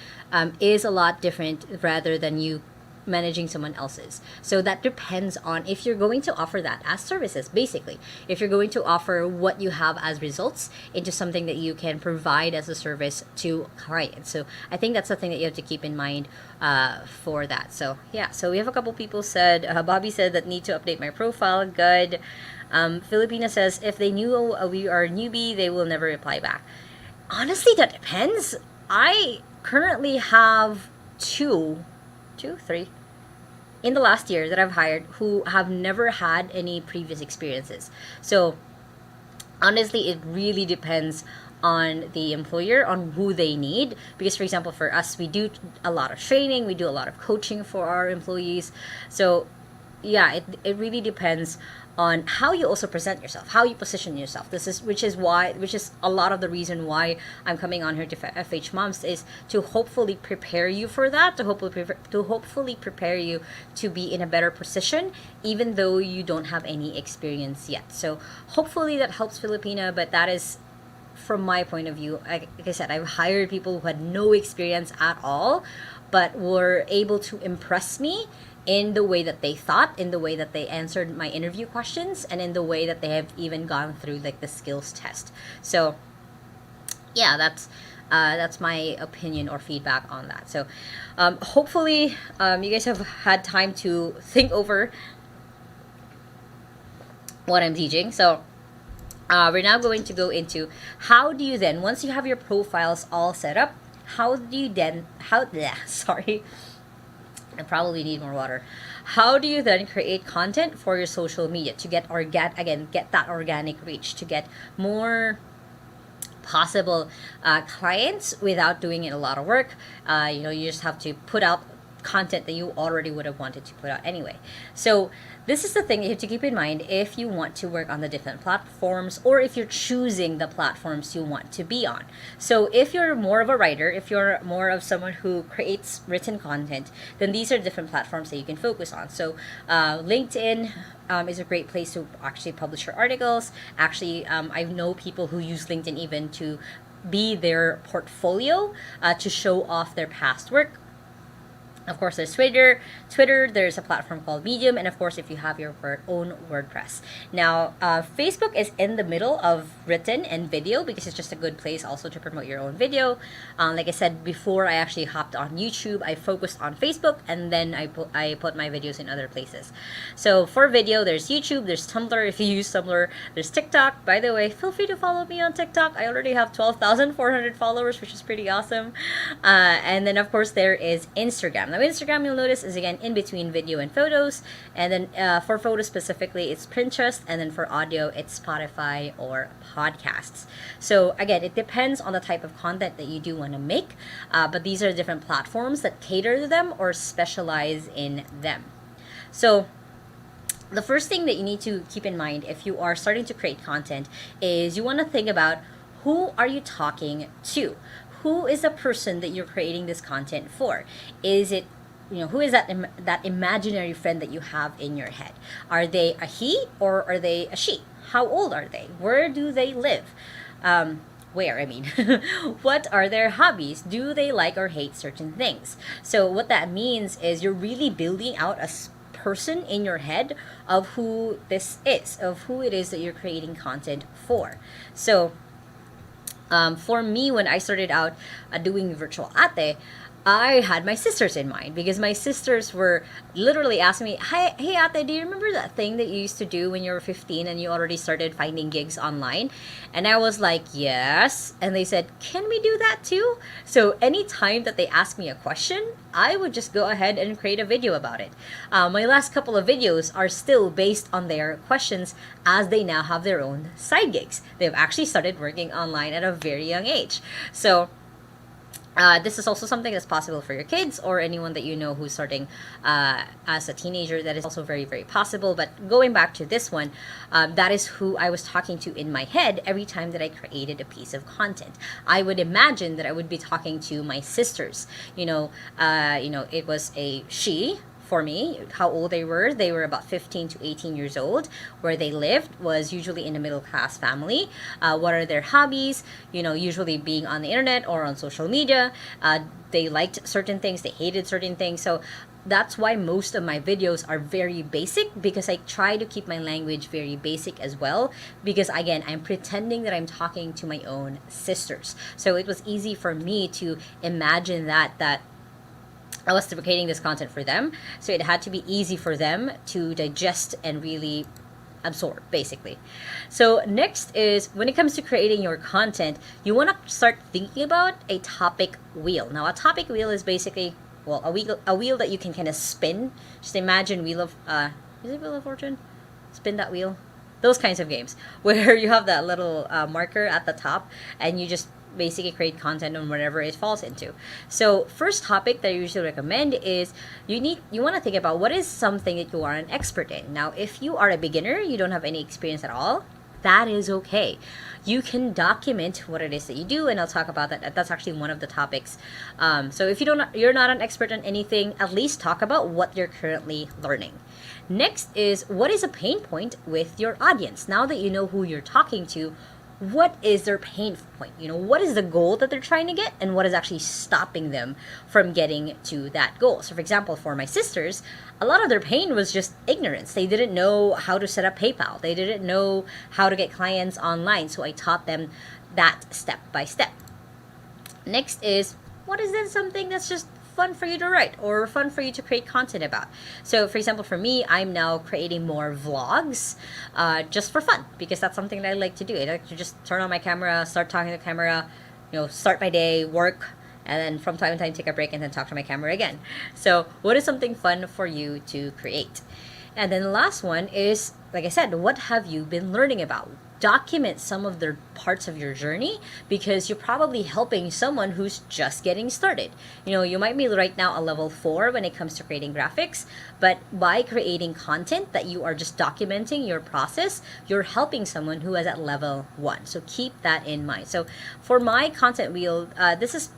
is a lot different rather than you managing someone else's. So that depends on if you're going to offer that as services, basically. If you're going to offer what you have as results into something that you can provide as a service to clients. So I think that's something that you have to keep in mind for that. So yeah, so we have a couple people said, Bobby said that need to update my profile. Good. Filipina says, if they knew we are newbie, they will never reply back. Honestly, that depends. I currently have three in the last year that I've hired who have never had any previous experiences. So honestly, it really depends on the employer, on who they need. Because for example, for us, we do a lot of training, we do a lot of coaching for our employees. So yeah, it really depends on how you also present yourself, how you position yourself. Which is a lot of the reason why I'm coming on here to FH Moms, is to hopefully prepare you for that, to hopefully prepare you to be in a better position, even though you don't have any experience yet. So hopefully that helps, Filipina, but that is from my point of view. Like I said, I've hired people who had no experience at all, but were able to impress me in the way that they thought, in the way that they answered my interview questions, and in the way that they have even gone through like the skills test. So yeah, that's my opinion or feedback on that. So hopefully you guys have had time to think over what I'm teaching. So we're now going to go into how do you then, once you have your profiles all set up, sorry, I probably need more water. How do you then create content for your social media to get that organic reach, to get more possible clients without doing it a lot of work. You just have to put out content that you already would have wanted to put out anyway. So this is the thing you have to keep in mind if you want to work on the different platforms, or if you're choosing the platforms you want to be on. So if you're more of a writer, if you're more of someone who creates written content, then these are different platforms that you can focus on. So LinkedIn is a great place to actually publish your articles. Actually, I know people who use LinkedIn even to be their portfolio, to show off their past work. Of course, there's Twitter. There's a platform called Medium, and of course, if you have your own WordPress. Now, Facebook is in the middle of written and video because it's just a good place also to promote your own video. Like I said before, I actually hopped on YouTube. I focused on Facebook, and then I put my videos in other places. So for video, there's YouTube, there's Tumblr if you use Tumblr, there's TikTok. By the way, feel free to follow me on TikTok. I already have 12,400 followers, which is pretty awesome. And then of course there is Instagram. Now, Instagram, you'll notice, is again in between video and photos. And then for photos specifically, it's Pinterest. And then for audio, it's Spotify or podcasts. So again, it depends on the type of content that you do want to make. But these are different platforms that cater to them or specialize in them. So the first thing that you need to keep in mind if you are starting to create content is you want to think about, who are you talking to? Who is the person that you're creating this content for? Is it, who is that imaginary friend that you have in your head? Are they a he or are they a she? How old are they? Where do they live? What are their hobbies? Do they like or hate certain things? So what that means is you're really building out a person in your head of who this is, of who it is that you're creating content for. So for me, when I started out doing virtual ate, I had my sisters in mind because my sisters were literally asking me, hey ate, do you remember that thing that you used to do when you were 15 and you already started finding gigs online? And I was like, yes. And they said, can we do that too? So anytime that they asked me a question, I would just go ahead and create a video about it. My last couple of videos are still based on their questions, as they now have their own side gigs. They've actually started working online at a very young age. So this is also something that's possible for your kids or anyone that you know who's starting as a teenager. That is also very, very possible. But going back to this one, that is who I was talking to in my head every time that I created a piece of content. I would imagine that I would be talking to my sisters. It was a she. For me, how old they were about 15 to 18 years old. Where they lived was usually in a middle class family. What are their hobbies? Usually being on the internet or on social media. They liked certain things, they hated certain things. So that's why most of my videos are very basic, because I try to keep my language very basic as well, because again, I'm pretending that I'm talking to my own sisters. So it was easy for me to imagine that I was creating this content for them, so it had to be easy for them to digest and really absorb, basically. So next is, when it comes to creating your content, you want to start thinking about a topic wheel. Now, a topic wheel is basically, a wheel that you can kind of spin. Just imagine Wheel of is it Wheel of Fortune? Spin that wheel. Those kinds of games where you have that little marker at the top, and you just basically create content on whatever it falls into. So first topic that I usually recommend is you want to think about what is something that you are an expert in. Now, if you are a beginner, you don't have any experience at all, that is okay. You can document what it is that you do, and I'll talk about that. That's actually one of the topics. So if you're not an expert on anything, at least talk about what you're currently learning. Next is, what is a pain point with your audience? Now that you know who you're talking to, what is their pain point? What is the goal that they're trying to get, and what is actually stopping them from getting to that goal? So for example, for my sisters, a lot of their pain was just ignorance. They didn't know how to set up PayPal. They didn't know how to get clients online. So I taught them that step by step. Next is, what is then something that's just fun for you to write or fun for you to create content about? So for example, for me, I'm now creating more vlogs just for fun, because that's something that I like to do. I like to just turn on my camera, start talking to the camera, start my day, work, and then from time to time take a break and then talk to my camera again. So what is something fun for you to create? And then the last one is, like I said, what have you been learning about? Document some of the parts of your journey, because you're probably helping someone who's just getting started. You might be right now a level 4 when it comes to creating graphics, but by creating content that you are just documenting your process, you're helping someone who is at level 1. So keep that in mind. So for my content wheel, this is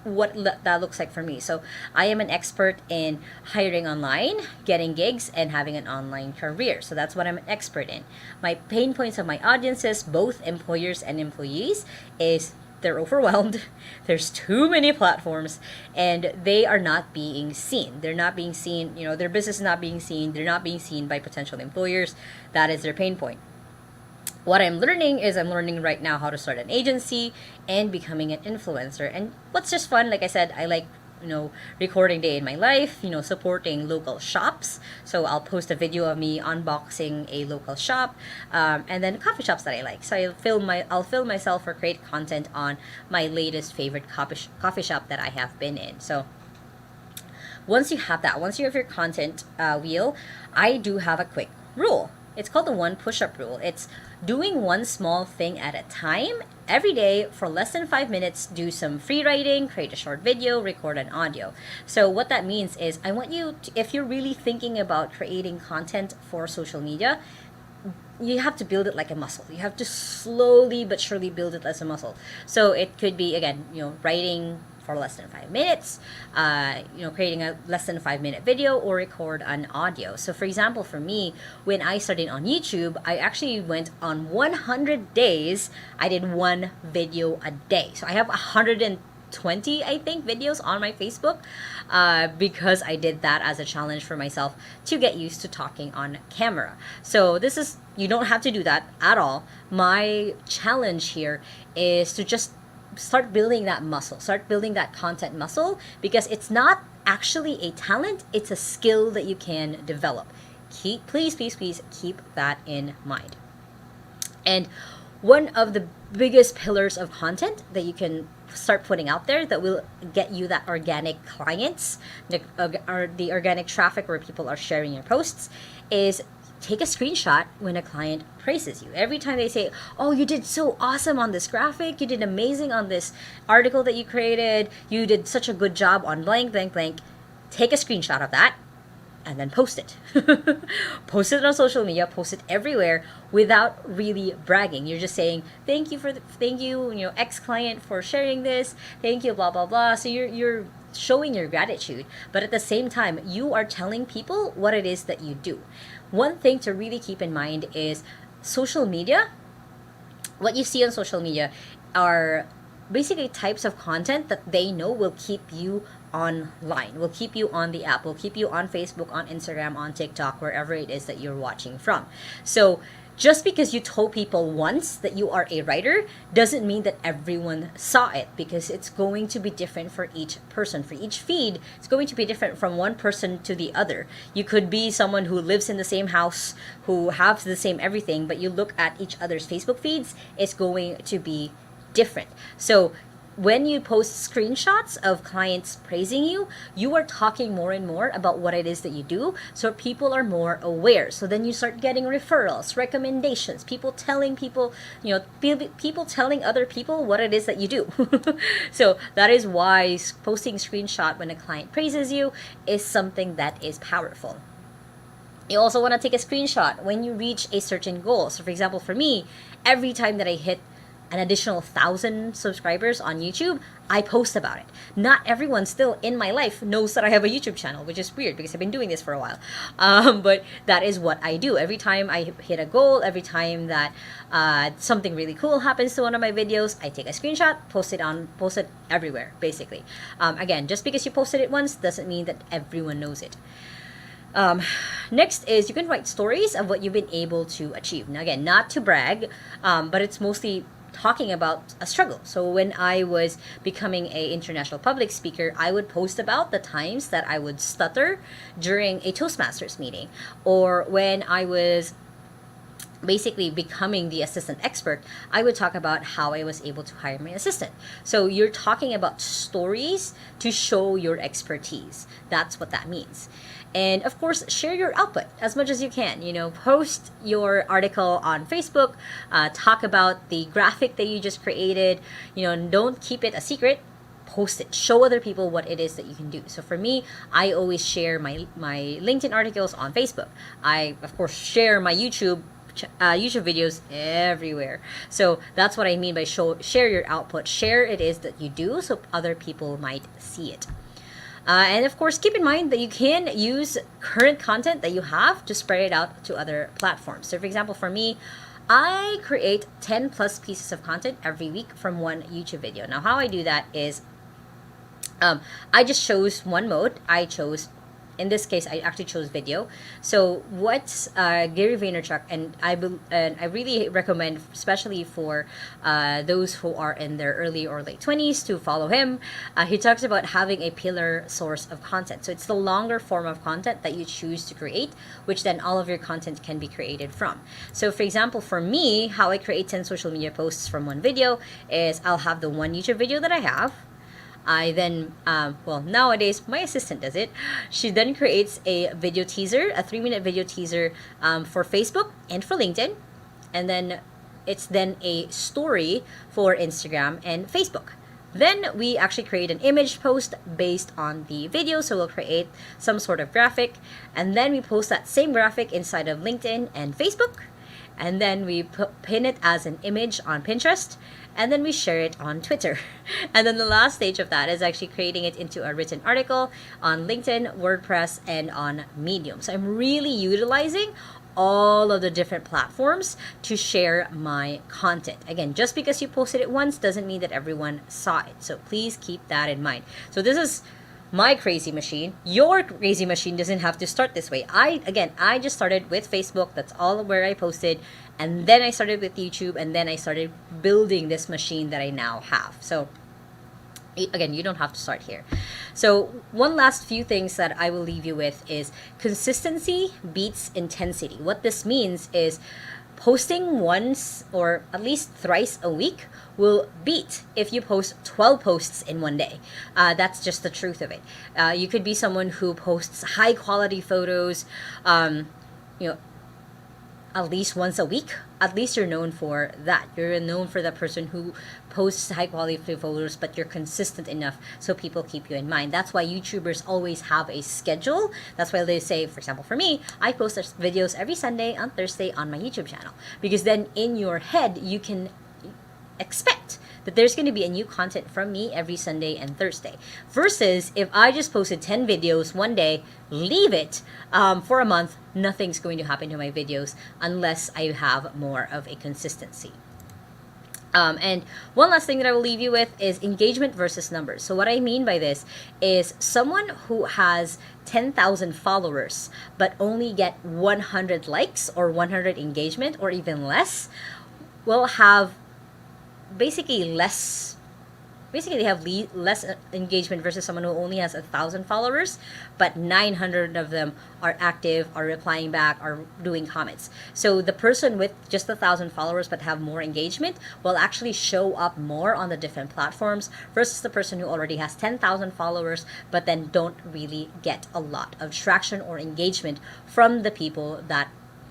what that looks like for me. So I am an expert in hiring online, getting gigs, and having an online career. So that's what I'm an expert in. My pain points of my audiences, both employers and employees, is they're overwhelmed. There's too many platforms, and they are not being seen. They're not being seen, their business is not being seen. They're not being seen by potential employers. That is their pain point. What I'm learning right now how to start an agency and becoming an influencer. And what's just fun, like I said, I like, recording day in my life, supporting local shops. So I'll post a video of me unboxing a local shop, and then coffee shops that I like. So I'll film myself or create content on my latest favorite coffee shop that I have been in. So once you have your content wheel, I do have a quick rule. It's called the 1 push-up rule. It's doing one small thing at a time. Every day for less than 5 minutes, do some free writing, create a short video, record an audio. So what that means is I want you to, if you're really thinking about creating content for social media, you have to build it like a muscle. You have to slowly but surely build it as a muscle. So it could be, again, writing for less than 5 minutes, creating a less than 5-minute video, or record an audio. So for example, for me, when I started on YouTube, I actually went on 100 days. I did 1 video a day. So I have 120, I think, videos on my Facebook, because I did that as a challenge for myself to get used to talking on camera. So you don't have to do that at all. My challenge here is to just start building that muscle, start building that content muscle, because it's not actually a talent, it's a skill that you can develop. Please keep that in mind. And one of the biggest pillars of content that you can start putting out there that will get you that organic clients, the organic traffic where people are sharing your posts, is take a screenshot when a client praises you. Every time they say, oh, you did so awesome on this graphic, you did amazing on this article that you created, you did such a good job on blank, blank, blank, take a screenshot of that and then post it. Post it on social media, post it everywhere without really bragging. You're just saying, thank you, ex-client for sharing this, thank you, blah, blah, blah. So you're showing your gratitude, but at the same time, you are telling people what it is that you do. One thing to really keep in mind is social media. What you see on social media are basically types of content that they know will keep you online, will keep you on the app, will keep you on Facebook, on Instagram, on TikTok, wherever it is that you're watching from. So just because you told people once that you are a writer doesn't mean that everyone saw it, because it's going to be different for each person. For each feed, it's going to be different from one person to the other. You could be someone who lives in the same house, who has the same everything, but you look at each other's Facebook feeds, it's going to be different. So when you post screenshots of clients praising you, you are talking more and more about what it is that you do, so people are more aware. So then you start getting referrals, recommendations, people telling people, people telling other people what it is that you do. So that is why posting screenshot when a client praises you is something that is powerful. You also want to take a screenshot when you reach a certain goal. So for example, for me, every time that I hit an additional 1,000 subscribers on YouTube, I post about it. Not everyone still in my life knows that I have a YouTube channel, which is weird because I've been doing this for a while. But that is what I do. Every time I hit a goal, every time that something really cool happens to one of my videos, I take a screenshot, post it everywhere, basically. Again, just because you posted it once doesn't mean that everyone knows it. Next is you can write stories of what you've been able to achieve. Now again, not to brag, but it's mostly talking about a struggle. So when I was becoming a international public speaker, I would post about the times that I would stutter during a Toastmasters meeting, or when I was basically becoming the assistant expert, I would talk about how I was able to hire my assistant. So you're talking about stories to show your expertise. That's what that means. And of course, share your output as much as you can. Post your article on Facebook, talk about the graphic that you just created. Don't keep it a secret. Post it. Show other people what it is that you can do. So for me, I always share my LinkedIn articles on Facebook. I, of course, share my YouTube videos everywhere. So that's what I mean by share your output. Share it is that you do, so other people might see it. And of course, keep in mind that you can use current content that you have to spread it out to other platforms. So for example, for me, I create 10 plus pieces of content every week from one YouTube video. Now, how I do that is I just chose one mode. In this case, I actually chose video. So what Gary Vaynerchuk, and I really recommend, especially for those who are in their early or late 20s, to follow him. He talks about having a pillar source of content. So it's the longer form of content that you choose to create, which then all of your content can be created from. So for example, for me, how I create 10 social media posts from one video is I'll have the one YouTube video that I have. I then, nowadays my assistant does it. She then creates a video teaser, a 3-minute video teaser for Facebook and for LinkedIn. And then it's then a story for Instagram and Facebook. Then we actually create an image post based on the video. So we'll create some sort of graphic. And then we post that same graphic inside of LinkedIn and Facebook. And then we pin it as an image on Pinterest. And then we share it on Twitter. And then the last stage of that is actually creating it into a written article on LinkedIn, WordPress, and on Medium. So I'm really utilizing all of the different platforms to share my content. Again, just because you posted it once doesn't mean that everyone saw it. So please keep that in mind. So this is my crazy machine. Your crazy machine doesn't have to start this way. I just started with Facebook. That's all where I posted. And then I started with YouTube, and then I started building this machine that I now have. So again, you don't have to start here. So one last few things that I will leave you with is consistency beats intensity. What this means is posting once or at least thrice a week will beat if you post 12 posts in one day. That's just the truth of it. You could be someone who posts high quality photos, at least once a week. At least you're known for that. You're known for the person who posts high quality photos, but you're consistent enough so people keep you in mind. That's why YouTubers always have a schedule. That's why they say, for example, for me, I post videos every Sunday and Thursday on my YouTube channel. Because then in your head, you can expect that there's going to be a new content from me every Sunday and Thursday. Versus if I just posted 10 videos one day, leave it for a month, nothing's going to happen to my videos unless I have more of a consistency. And one last thing that I will leave you with is engagement versus numbers. So what I mean by this is someone who has 10,000 followers but only get 100 likes or 100 engagement or even less will have basically they have less engagement versus someone who only has 1,000 followers, but 900 of them are active, are replying back, are doing comments. So the person with just 1,000 followers but have more engagement will actually show up more on the different platforms versus the person who already has 10,000 followers but then don't really get a lot of traction or engagement from the people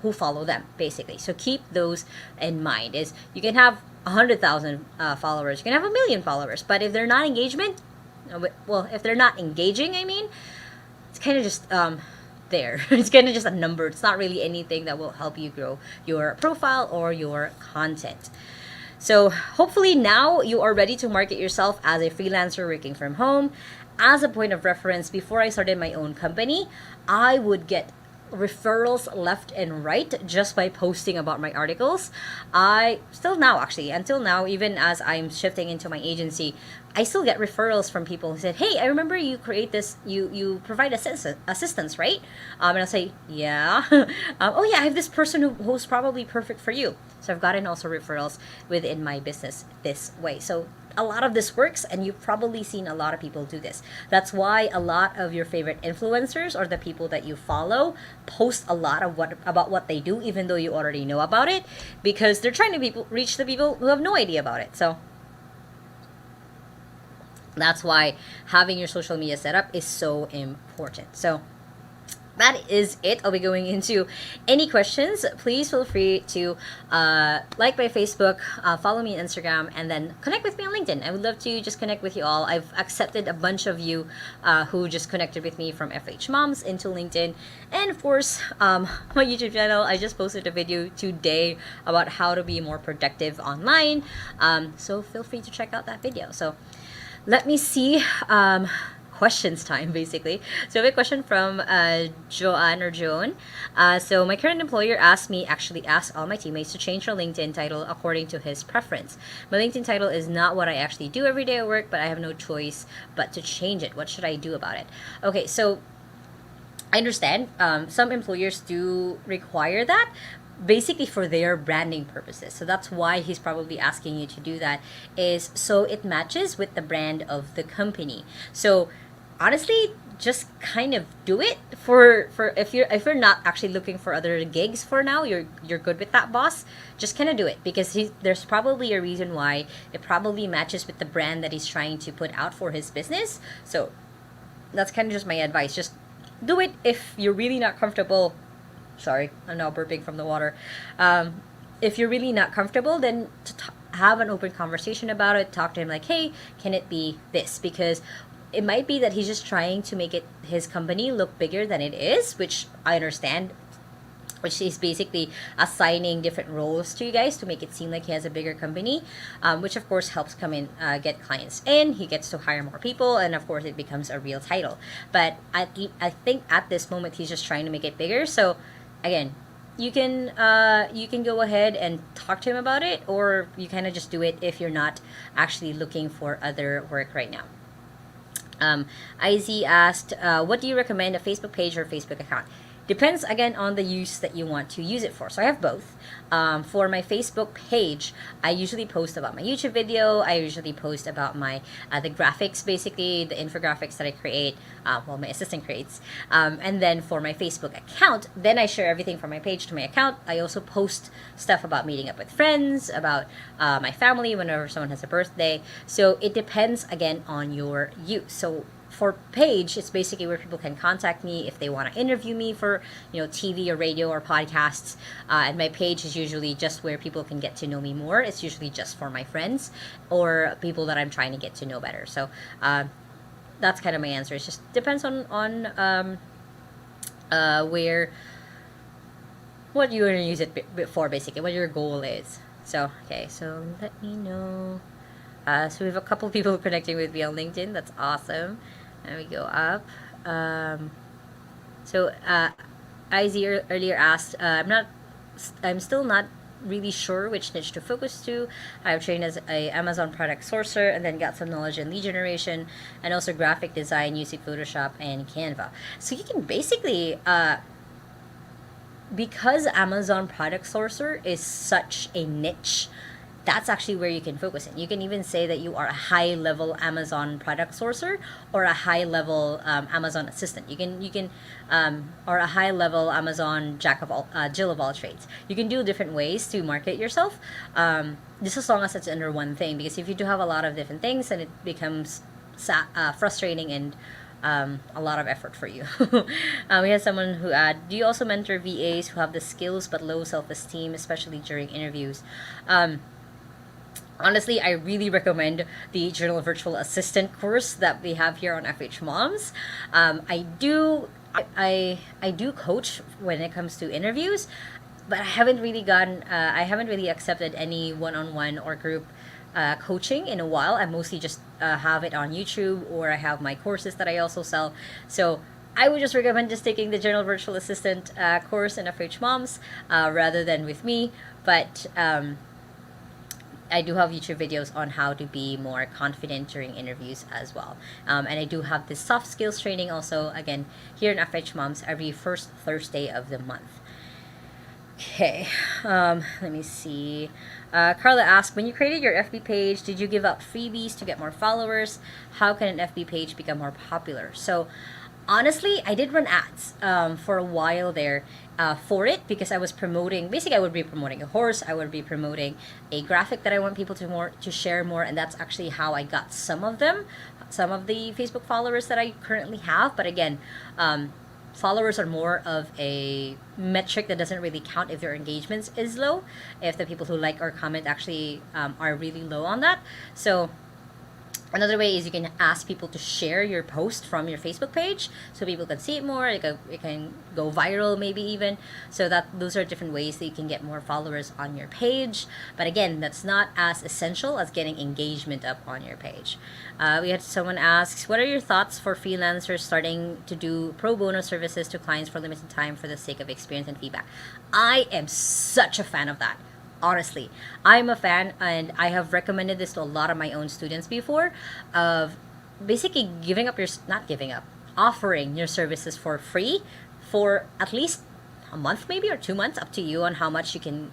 who follow them, basically. So keep those in mind. Is you can have 100,000 followers, you can have 1 million followers, but if they're not if they're not engaging, it's kind of just there. It's kind of just a number. It's not really anything that will help you grow your profile or your content. So hopefully now you are ready to market yourself as a freelancer working from home. As a point of reference, before I started my own company, I would get referrals left and right just by posting about my articles. Until now, even as I'm shifting into my agency, I still get referrals from people who said, hey, I remember you create this, you provide assistance, right? And I'll say, yeah. Oh yeah, I have this person who's probably perfect for you. So I've gotten also referrals within my business this way. So a lot of this works, and you've probably seen a lot of people do this. That's why a lot of your favorite influencers or the people that you follow post a lot of about what they do, even though you already know about it, because they're trying to reach the people who have no idea about it. So that's why having your social media setup is so important. So that is it. I'll be going into any questions. Please feel free to like my Facebook, follow me on Instagram, and then connect with me on LinkedIn. I would love to just connect with you all. I've accepted a bunch of you who just connected with me from FH Moms into LinkedIn. And of course, my YouTube channel, I just posted a video today about how to be more productive online. So feel free to check out that video. So let me see. Questions time, basically. So I have a question from Joanne or Joan. So my current employer asked all my teammates to change their LinkedIn title according to his preference. My LinkedIn title is not what I actually do every day at work, but I have no choice but to change it. What should I do about it? Okay, so I understand some employers do require that, basically for their branding purposes. So that's why he's probably asking you to do that, is so it matches with the brand of the company. So honestly, just kind of do it for if you're not actually looking for other gigs for now, you're good with that, boss. Just kind of do it, because there's probably a reason why it probably matches with the brand that he's trying to put out for his business. So that's kind of just my advice. Just do it. If you're really not comfortable, sorry, I'm now burping from the water. If you're really not comfortable, then have an open conversation about it. Talk to him like, hey, can it be this? Because it might be that he's just trying to make his company look bigger than it is, which I understand, which is basically assigning different roles to you guys to make it seem like he has a bigger company, which of course helps get clients in. He gets to hire more people, and of course it becomes a real title. But I think at this moment he's just trying to make it bigger. So again, you can go ahead and talk to him about it, or you kind of just do it if you're not actually looking for other work right now. IZ asked, what do you recommend, a Facebook page or Facebook account? Depends again on the use that you want to use it for. So I have both. For my Facebook page, I usually post about my YouTube video. I usually post about my the graphics, basically the infographics that I create. My assistant creates. And then for my Facebook account, then I share everything from my page to my account. I also post stuff about meeting up with friends, about my family whenever someone has a birthday. So it depends again on your use. So for page, it's basically where people can contact me if they want to interview me for, TV or radio or podcasts. And my page is usually just where people can get to know me more. It's usually just for my friends or people that I'm trying to get to know better. So that's kind of my answer. It just depends on what you want to use it for, basically, what your goal is. So, okay, so let me know. So we have a couple people connecting with me on LinkedIn. That's awesome. And we go up. So IZ earlier asked, I'm still not really sure which niche to focus to. I've trained as a Amazon product sourcer and then got some knowledge in lead generation and also graphic design using Photoshop and Canva. So you can basically, because Amazon product sourcer is such a niche, that's actually where you can focus in. You can even say that you are a high-level Amazon product sourcer or a high-level Amazon assistant. You can or a high-level Amazon Jill of all trades. You can do different ways to market yourself, just as long as it's under one thing. Because if you do have a lot of different things, then it becomes frustrating and a lot of effort for you. We had someone who do you also mentor VAs who have the skills but low self-esteem, especially during interviews? Honestly, I really recommend the Journal Virtual Assistant course that we have here on FH Moms. I do coach when it comes to interviews, but I haven't really accepted any one-on-one or group coaching in a while. I mostly just have it on YouTube, or I have my courses that I also sell. So I would just recommend just taking the Journal Virtual Assistant course in FH Moms rather than with me. But I do have YouTube videos on how to be more confident during interviews as well. And I do have this soft skills training also, again, here in FH Moms every first Thursday of the month. Okay, let me see. Carla asked, when you created your FB page, did you give out freebies to get more followers? How can an FB page become more popular? So, honestly, I did run ads for a while there for it, because I was promoting. Basically, I would be promoting a horse. I would be promoting a graphic that I want people to share more, and that's actually how I got some of the Facebook followers that I currently have. But again, followers are more of a metric that doesn't really count if your engagements is low, if the people who like or comment actually are really low on that. So another way is you can ask people to share your post from your Facebook page so people can see it more. It can go viral, maybe even. So that those are different ways that you can get more followers on your page. But again, that's not as essential as getting engagement up on your page. We had someone asks, what are your thoughts for freelancers starting to do pro bono services to clients for limited time for the sake of experience and feedback? I am such a fan of that. Honestly, I'm a fan, and I have recommended this to a lot of my own students before, of basically offering your services for free for at least a month, maybe, or 2 months, up to you on how much you can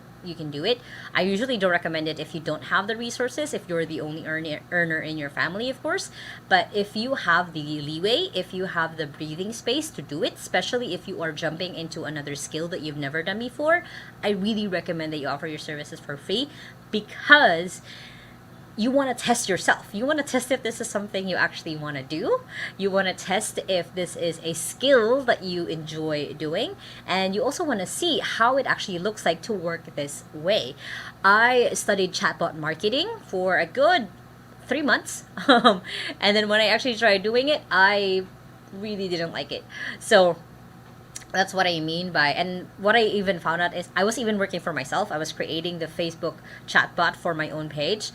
do it. I usually don't recommend it if you don't have the resources, if you're the only earner in your family, of course. But if you have the leeway, if you have the breathing space to do it, especially if you are jumping into another skill that you've never done before, I really recommend that you offer your services for free, because you want to test yourself. You want to test if this is something you actually want to do. You want to test if this is a skill that you enjoy doing. And you also want to see how it actually looks like to work this way. I studied chatbot marketing for a good 3 months. And then when I actually tried doing it, I really didn't like it. So that's what I mean by, and what I even found out is I was even working for myself. I was creating the Facebook chatbot for my own page.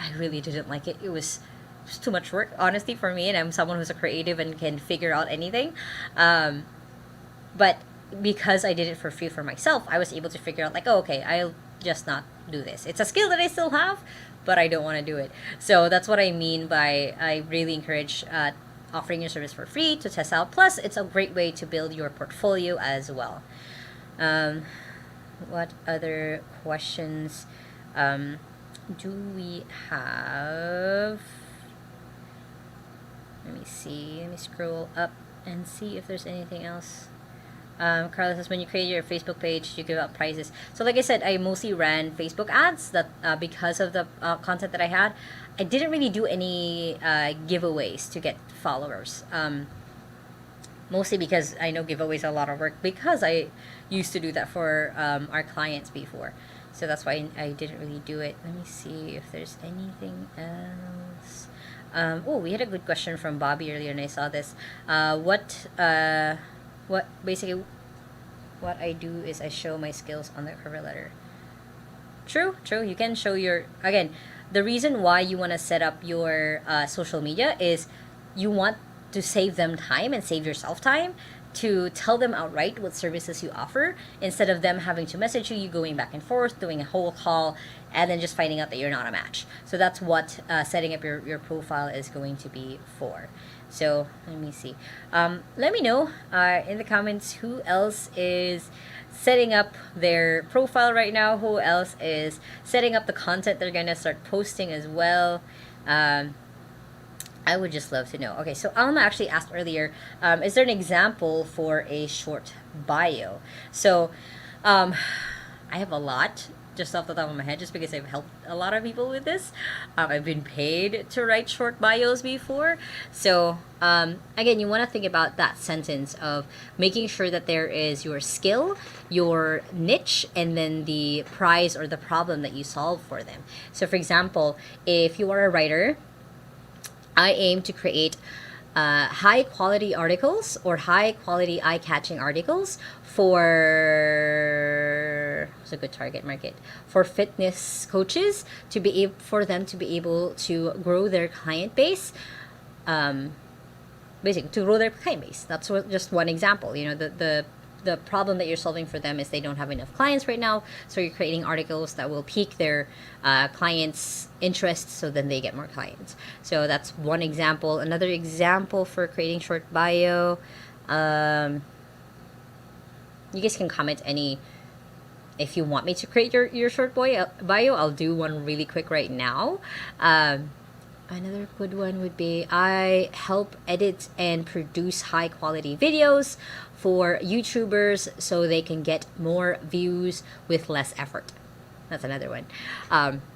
I really didn't like it. It was just too much work, honestly, for me. And I'm someone who's a creative and can figure out anything. But because I did it for free for myself, I was able to figure out, like, oh, okay, I'll just not do this. It's a skill that I still have, but I don't want to do it. So that's what I mean by, I really encourage offering your service for free to test out. Plus, it's a great way to build your portfolio as well. What other questions do we have? Let me see. Let me scroll up and see if there's anything else. Carla says, when you create your Facebook page, you give out prizes. So like I said, I mostly ran Facebook ads that because of the content that I had. I didn't really do any giveaways to get followers. Mostly because I know giveaways are a lot of work, because I used to do that for our clients before. So that's why I didn't really do it. Let me see if there's anything else. We had a good question from Bobby earlier, and I saw this. What I do is I show my skills on the cover letter. True. You can show again, the reason why you want to set up your social media is you want to save them time and save yourself time to tell them outright what services you offer, instead of them having to message you going back and forth, doing a whole call, and then just finding out that you're not a match. So that's what setting up your profile is going to be for. So let me see. Let me know in the comments who else is setting up their profile right now, who else is setting up the content they're gonna start posting as well. I would just love to know. Okay, so Alma actually asked earlier, is there an example for a short bio? So I have a lot just off the top of my head, just because I've helped a lot of people with this. I've been paid to write short bios before. So again, you want to think about that sentence of making sure that there is your skill, your niche, and then the prize or the problem that you solve for them. So for example, if you are a writer, I aim to create high quality articles or high quality eye catching articles for what's a good target market for fitness coaches for them to be able to grow their client base. Basically, to grow their client base. That's just one example. You know, the problem that you're solving for them is they don't have enough clients right now, so you're creating articles that will pique their clients' interest, so then they get more clients. So that's one example. Another example for creating short bio, you guys can comment any if you want me to create your short bio, I'll do one really quick right now. Another good one would be I help edit and produce high quality videos for YouTubers so they can get more views with less effort. That's another one.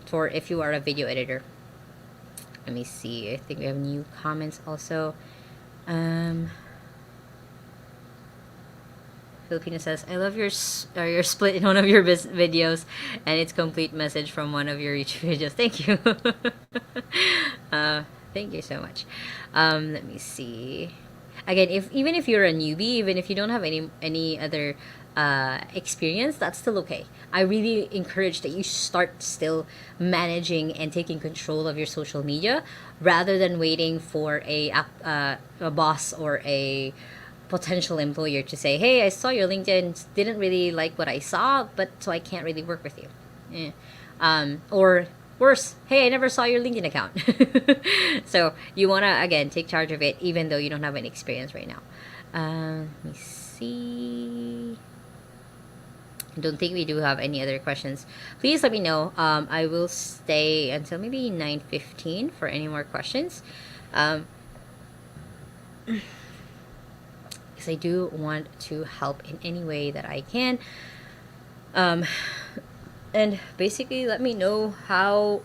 For if you are a video editor. Let me see. I think we have new comments also. Filipino says, I love your split in one of your videos, and it's complete message from one of your YouTube videos. Thank you. Thank you so much. Let me see. Again, even if you're a newbie, even if you don't have any other experience, that's still okay. I really encourage that you start still managing and taking control of your social media rather than waiting for a boss or a potential employer to say, hey, I saw your LinkedIn, didn't really like what I saw, but so I can't really work with you. Or worse, hey, I never saw your LinkedIn account. So you want to, again, take charge of it even though you don't have any experience right now. Let me see. I don't think we do have any other questions. Please let me know. I will stay until maybe 9:15 for any more questions. Because I do want to help in any way that I can. And basically let me know how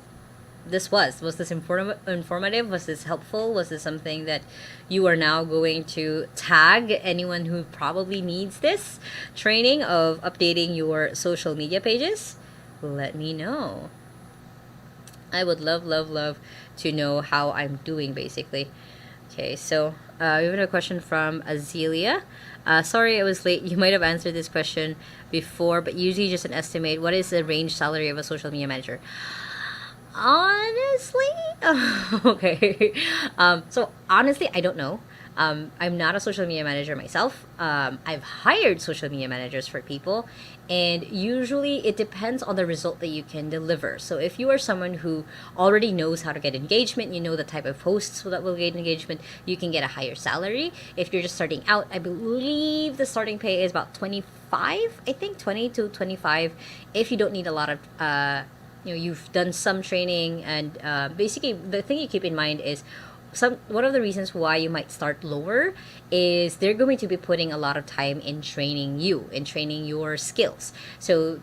this was. Was this informative? Was this helpful? Was this something that you are now going to tag anyone who probably needs this training of updating your social media pages? Let me know. I would love to know how I'm doing, basically. Okay, so we have a question from Azealia. Sorry I was late. You might have answered this question before, but usually just an estimate. What is the range salary of a social media manager? Honestly, okay. So honestly, I don't know. I'm not a social media manager myself. I've hired social media managers for people, and usually it depends on the result that you can deliver. So if you are someone who already knows how to get engagement, you know the type of posts that will get engagement, you can get a higher salary. If you're just starting out, I believe the starting pay is about 25, I think 20 to 25, if you don't need a lot of you've done some training. And basically the thing you keep in mind is one of the reasons why you might start lower is they're going to be putting a lot of time in training you, in training your skills. So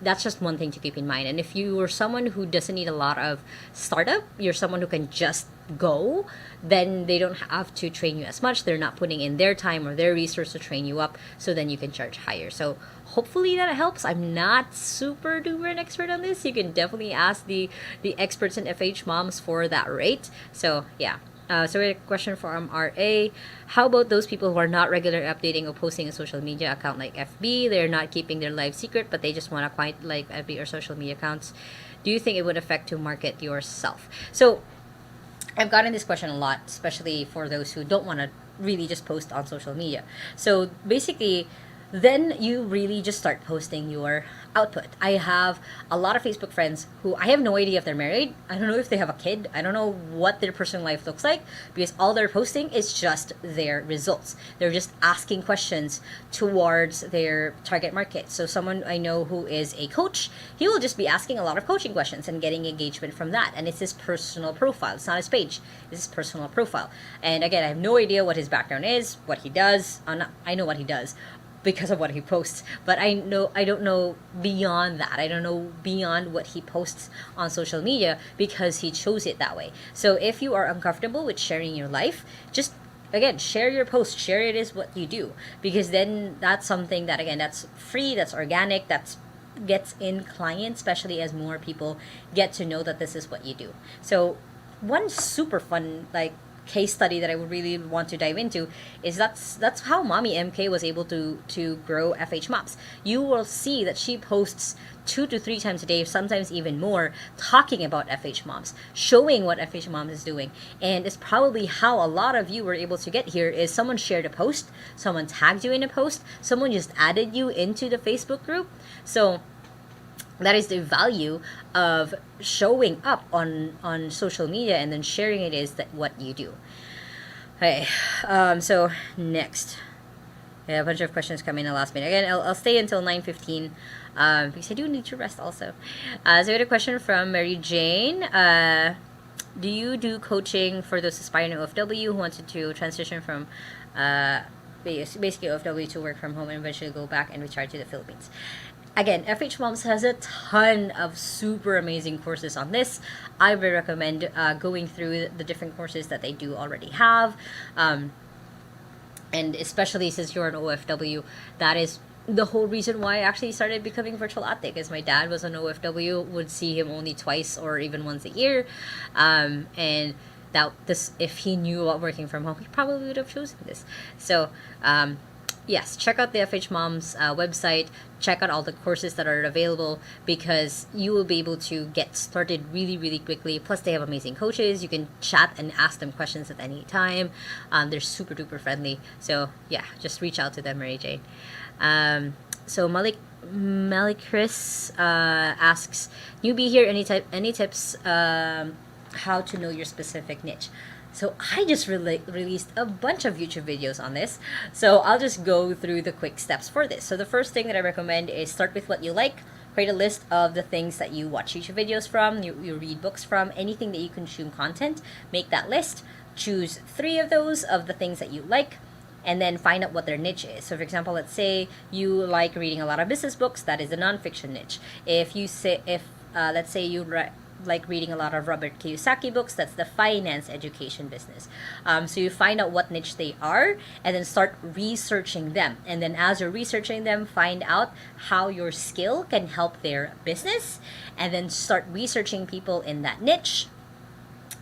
that's just one thing to keep in mind. And if you are someone who doesn't need a lot of startup, you're someone who can just go, then they don't have to train you as much. They're not putting in their time or their resource to train you up, so then you can charge higher. So hopefully that helps. I'm not super duper an expert on this. You can definitely ask the experts in FH moms for that rate. So yeah. So we have a question from RA. How about those people who are not regularly updating or posting a social media account like FB? They're not keeping their life secret, but they just want to quite like FB or social media accounts. Do you think it would affect to market yourself? So I've gotten this question a lot, especially for those who don't want to really just post on social media. So basically, then you really just start posting your output. I have a lot of Facebook friends who I have no idea if they're married. I don't know if they have a kid. I don't know what their personal life looks like, because all they're posting is just their results. They're just asking questions towards their target market. So someone I know who is a coach, he will just be asking a lot of coaching questions and getting engagement from that. And it's his personal profile. It's not his page. It's his personal profile. And again, I have no idea what his background is, what he does. I know what he does because of what he posts, but I don't know beyond that. I don't know beyond what he posts on social media because he chose it that way. So if you are uncomfortable with sharing your life, just again, share your post, share it is what you do, because then that's something that, again, that's free, that's organic, that's gets in clients, especially as more people get to know that this is what you do. So one super fun case study that I would really want to dive into is that's how Mommy MK was able to grow FH Moms. You will see that she posts 2 to 3 times a day, sometimes even more, talking about FH Moms, showing what FH Moms is doing. And it's probably how a lot of you were able to get here is someone shared a post, someone tagged you in a post, someone just added you into the Facebook group. So that is the value of showing up on social media and then sharing it is that what you do. Okay, so next. Yeah, a bunch of questions come in the last minute. Again, I'll stay until 9:15. because I do need to rest also. So we had a question from Mary Jane. Do you do coaching for those aspiring OFW who wanted to transition from basically OFW to work from home and eventually go back and return to the Philippines? Again, FH Moms has a ton of super amazing courses on this. I would recommend going through the different courses that they do already have. And especially since you're an OFW, that is the whole reason why I actually started becoming virtual ate, because my dad was an OFW, would see him only twice or even once a year. And that this, if he knew about working from home, he probably would have chosen this. So, yes, check out the FH Moms website. Check out all the courses that are available, because you will be able to get started really, really quickly. Plus, they have amazing coaches. You can chat and ask them questions at any time. They're super duper friendly. So yeah, just reach out to them, Mary Jane. So Malik Chris asks, newbie here, any tips how to know your specific niche? So I just released a bunch of YouTube videos on this. So I'll just go through the quick steps for this. So the first thing that I recommend is start with what you like. Create a list of the things that you watch YouTube videos from, you read books from, anything that you consume content. Make that list. Choose 3 of those of the things that you like, and then find out what their niche is. So for example, let's say you like reading a lot of business books, that is a nonfiction niche. Let's say you like reading a lot of Robert Kiyosaki books, that's the finance education business. So you find out what niche they are and then start researching them. And then as you're researching them, find out how your skill can help their business, and then start researching people in that niche.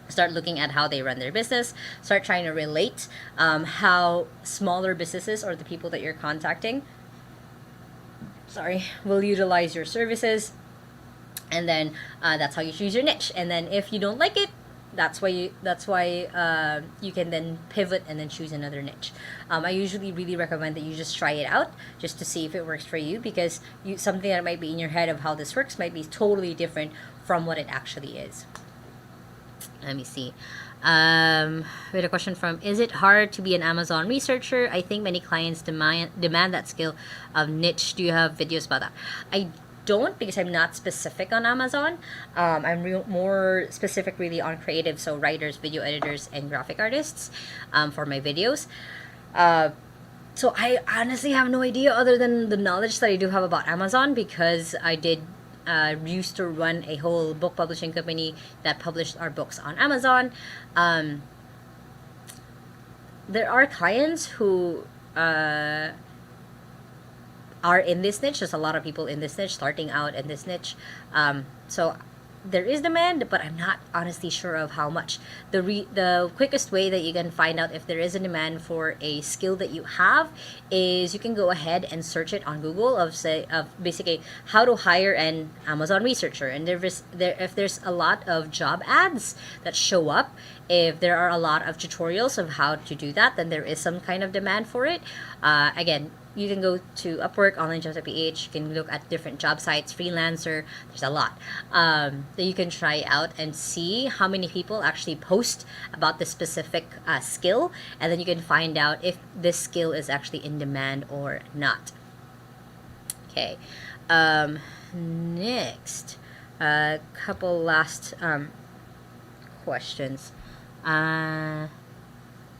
Start looking at how they run their business. Start trying to relate how smaller businesses or the people that you're contacting will utilize your services. And then that's how you choose your niche. And then if you don't like it, that's why you can then pivot and then choose another niche. I usually really recommend that you just try it out just to see if it works for you, because something that might be in your head of how this works might be totally different from what it actually is. Let me see. We had a question from, is it hard to be an Amazon researcher? I think many clients demand that skill of niche. Do you have videos about that? I don't, because I'm not specific on Amazon. I'm more specific really on creative, so writers, video editors, and graphic artists for my videos. So I honestly have no idea other than the knowledge that I do have about Amazon, because I did used to run a whole book publishing company that published our books on Amazon. There are clients who are in this niche. There's a lot of people in this niche, starting out in this niche. So there is demand, but I'm not honestly sure of how much. The quickest way that you can find out if there is a demand for a skill that you have is you can go ahead and search it on Google of basically how to hire an Amazon researcher. And if there's a lot of job ads that show up, if there are a lot of tutorials of how to do that, then there is some kind of demand for it. Again, you can go to Upwork, onlinejobs.ph. You can look at different job sites, freelancer. There's a lot that you can try out and see how many people actually post about this specific skill, and then you can find out if this skill is actually in demand or not. Okay. Next, a couple last questions. Thank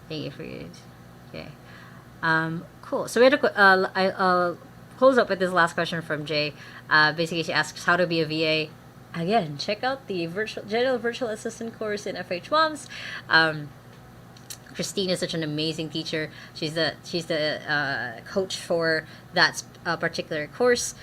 you for it. Okay. Cool. So we had I'll close up with this last question from Jay. Basically, she asks how to be a VA. Again, check out the general virtual assistant course in FH Moms. Christine is such an amazing teacher. She's the coach for that particular course.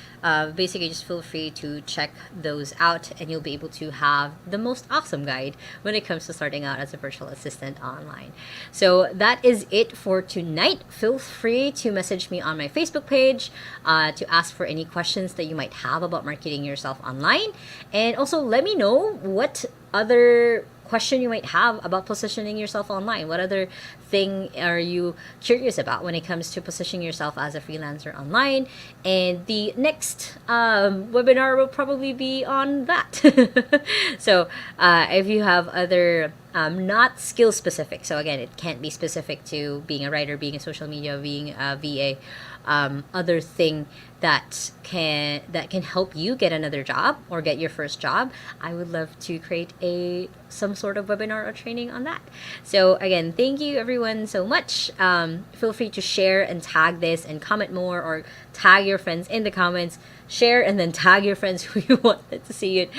Basically, just feel free to check those out, and you'll be able to have the most awesome guide when it comes to starting out as a virtual assistant online. So that is it for tonight. Feel free to message me on my Facebook page to ask for any questions that you might have about marketing yourself online, and also let me know what other question you might have about positioning yourself online. What other thing are you curious about when it comes to positioning yourself as a freelancer online? And the next webinar will probably be on that. So if you have other not skill specific, so again, it can't be specific to being a writer, being a social media, being a VA, other thing that can help you get another job or get your first job, I would love to create some sort of webinar or training on that. So again, thank you everyone so much. Feel free to share and tag this and comment more, or tag your friends in the comments. Share and then tag your friends who you wanted to see it.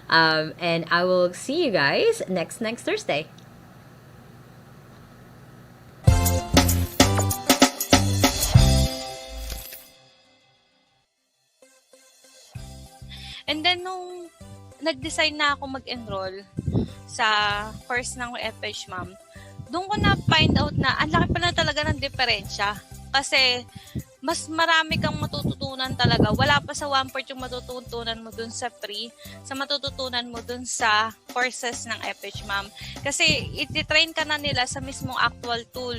And I will see you guys next Thursday. And then, nung nag-decide na ako mag-enroll sa course ng FH Ma'am, doon ko na find out na ang laki pala talaga ng diferensya. Kasi, mas marami kang matututunan talaga. Wala pa sa 1/4 yung matututunan mo dun sa free, sa matututunan mo dun sa courses ng FH Ma'am. Kasi, iti-train ka na nila sa mismong actual tool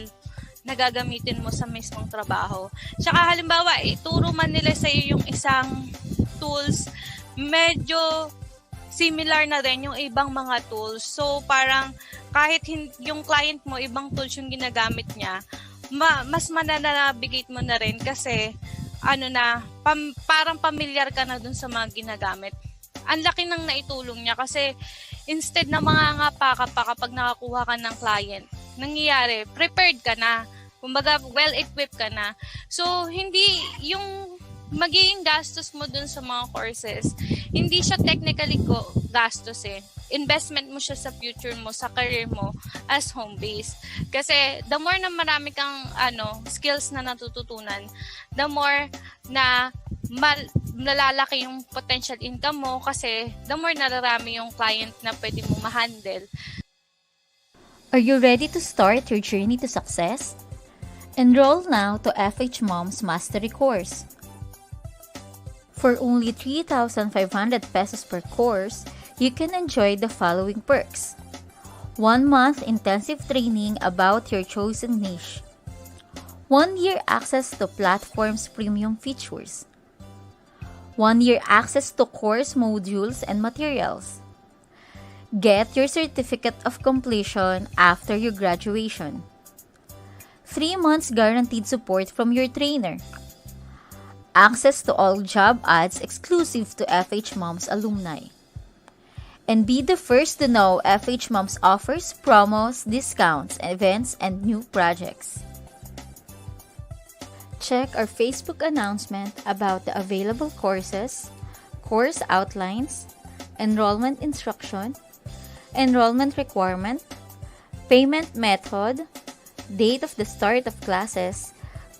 na gagamitin mo sa mismong trabaho. Tsaka halimbawa, ituro man nila sa iyo yung isang tools, medyo similar na rin yung ibang mga tools. So, parang kahit yung client mo, ibang tools yung ginagamit niya, mas mananabigate mo na rin kasi parang familiar ka na dun sa mga ginagamit. Ang laki ng naitulong niya kasi instead na mangangapa ka pa kapag nakakuha ka ng client, nangyayari, prepared ka na. Kumbaga, well-equipped ka na. So, hindi yung magiging gastos mo dun sa mga courses, hindi siya technically gastos eh. Investment mo siya sa future mo, sa career mo as home-based. Kasi the more na marami kang skills na natututunan, the more na nalalaki yung potential income mo kasi the more nararami yung client na pwede mo ma-handle. Are you ready to start your journey to success? Enroll now to FH Mom's Mastery Course. For only 3,500 pesos per course, you can enjoy the following perks. 1 month intensive training about your chosen niche. 1 year access to platform's premium features. 1 year access to course modules and materials. Get your certificate of completion after your graduation. 3 months guaranteed support from your trainer. Access to all job ads exclusive to FH Moms alumni. And be the first to know FH Moms offers promos, discounts, events, and new projects. Check our Facebook announcement about the available courses, course outlines, enrollment instruction, enrollment requirement, payment method, date of the start of classes,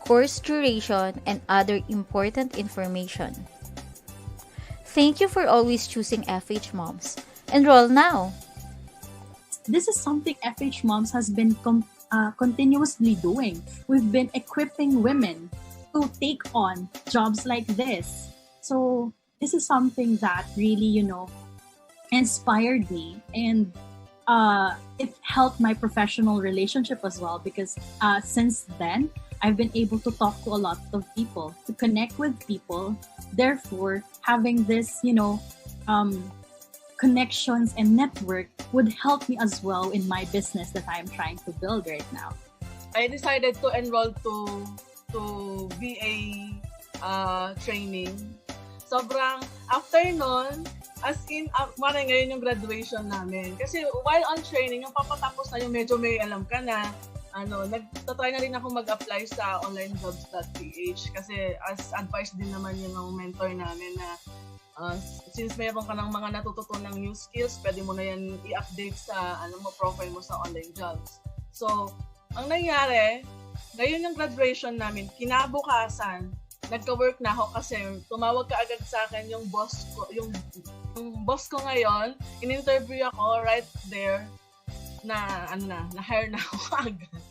course duration, and other important information. Thank you for always choosing FH Moms. Enroll now! This is something FH Moms has been continuously doing. We've been equipping women to take on jobs like this. So this is something that really, inspired me, and it helped my professional relationship as well, because since then, I've been able to talk to a lot of people, to connect with people. Therefore, having this, connections and network would help me as well in my business that I'm trying to build right now. I decided to enroll to VA training. Sobrang after nun, as in, ngayon yung graduation namin. Kasi while on training, yung papatapos na yung medyo may alam ka na, nagtatry na rin ako mag-apply sa onlinejobs.ph kasi as advice din naman yung mentor namin na since mayroon ka ng mga natututunang new skills, pwede mo na yan i-update sa profile mo sa online jobs. So, ang nangyari, ngayon yung graduation namin, kinabukasan, nagka-work na ako kasi tumawag ka agad sa akin yung boss ko ngayon, in-interview ako right there, na hire na ako agad.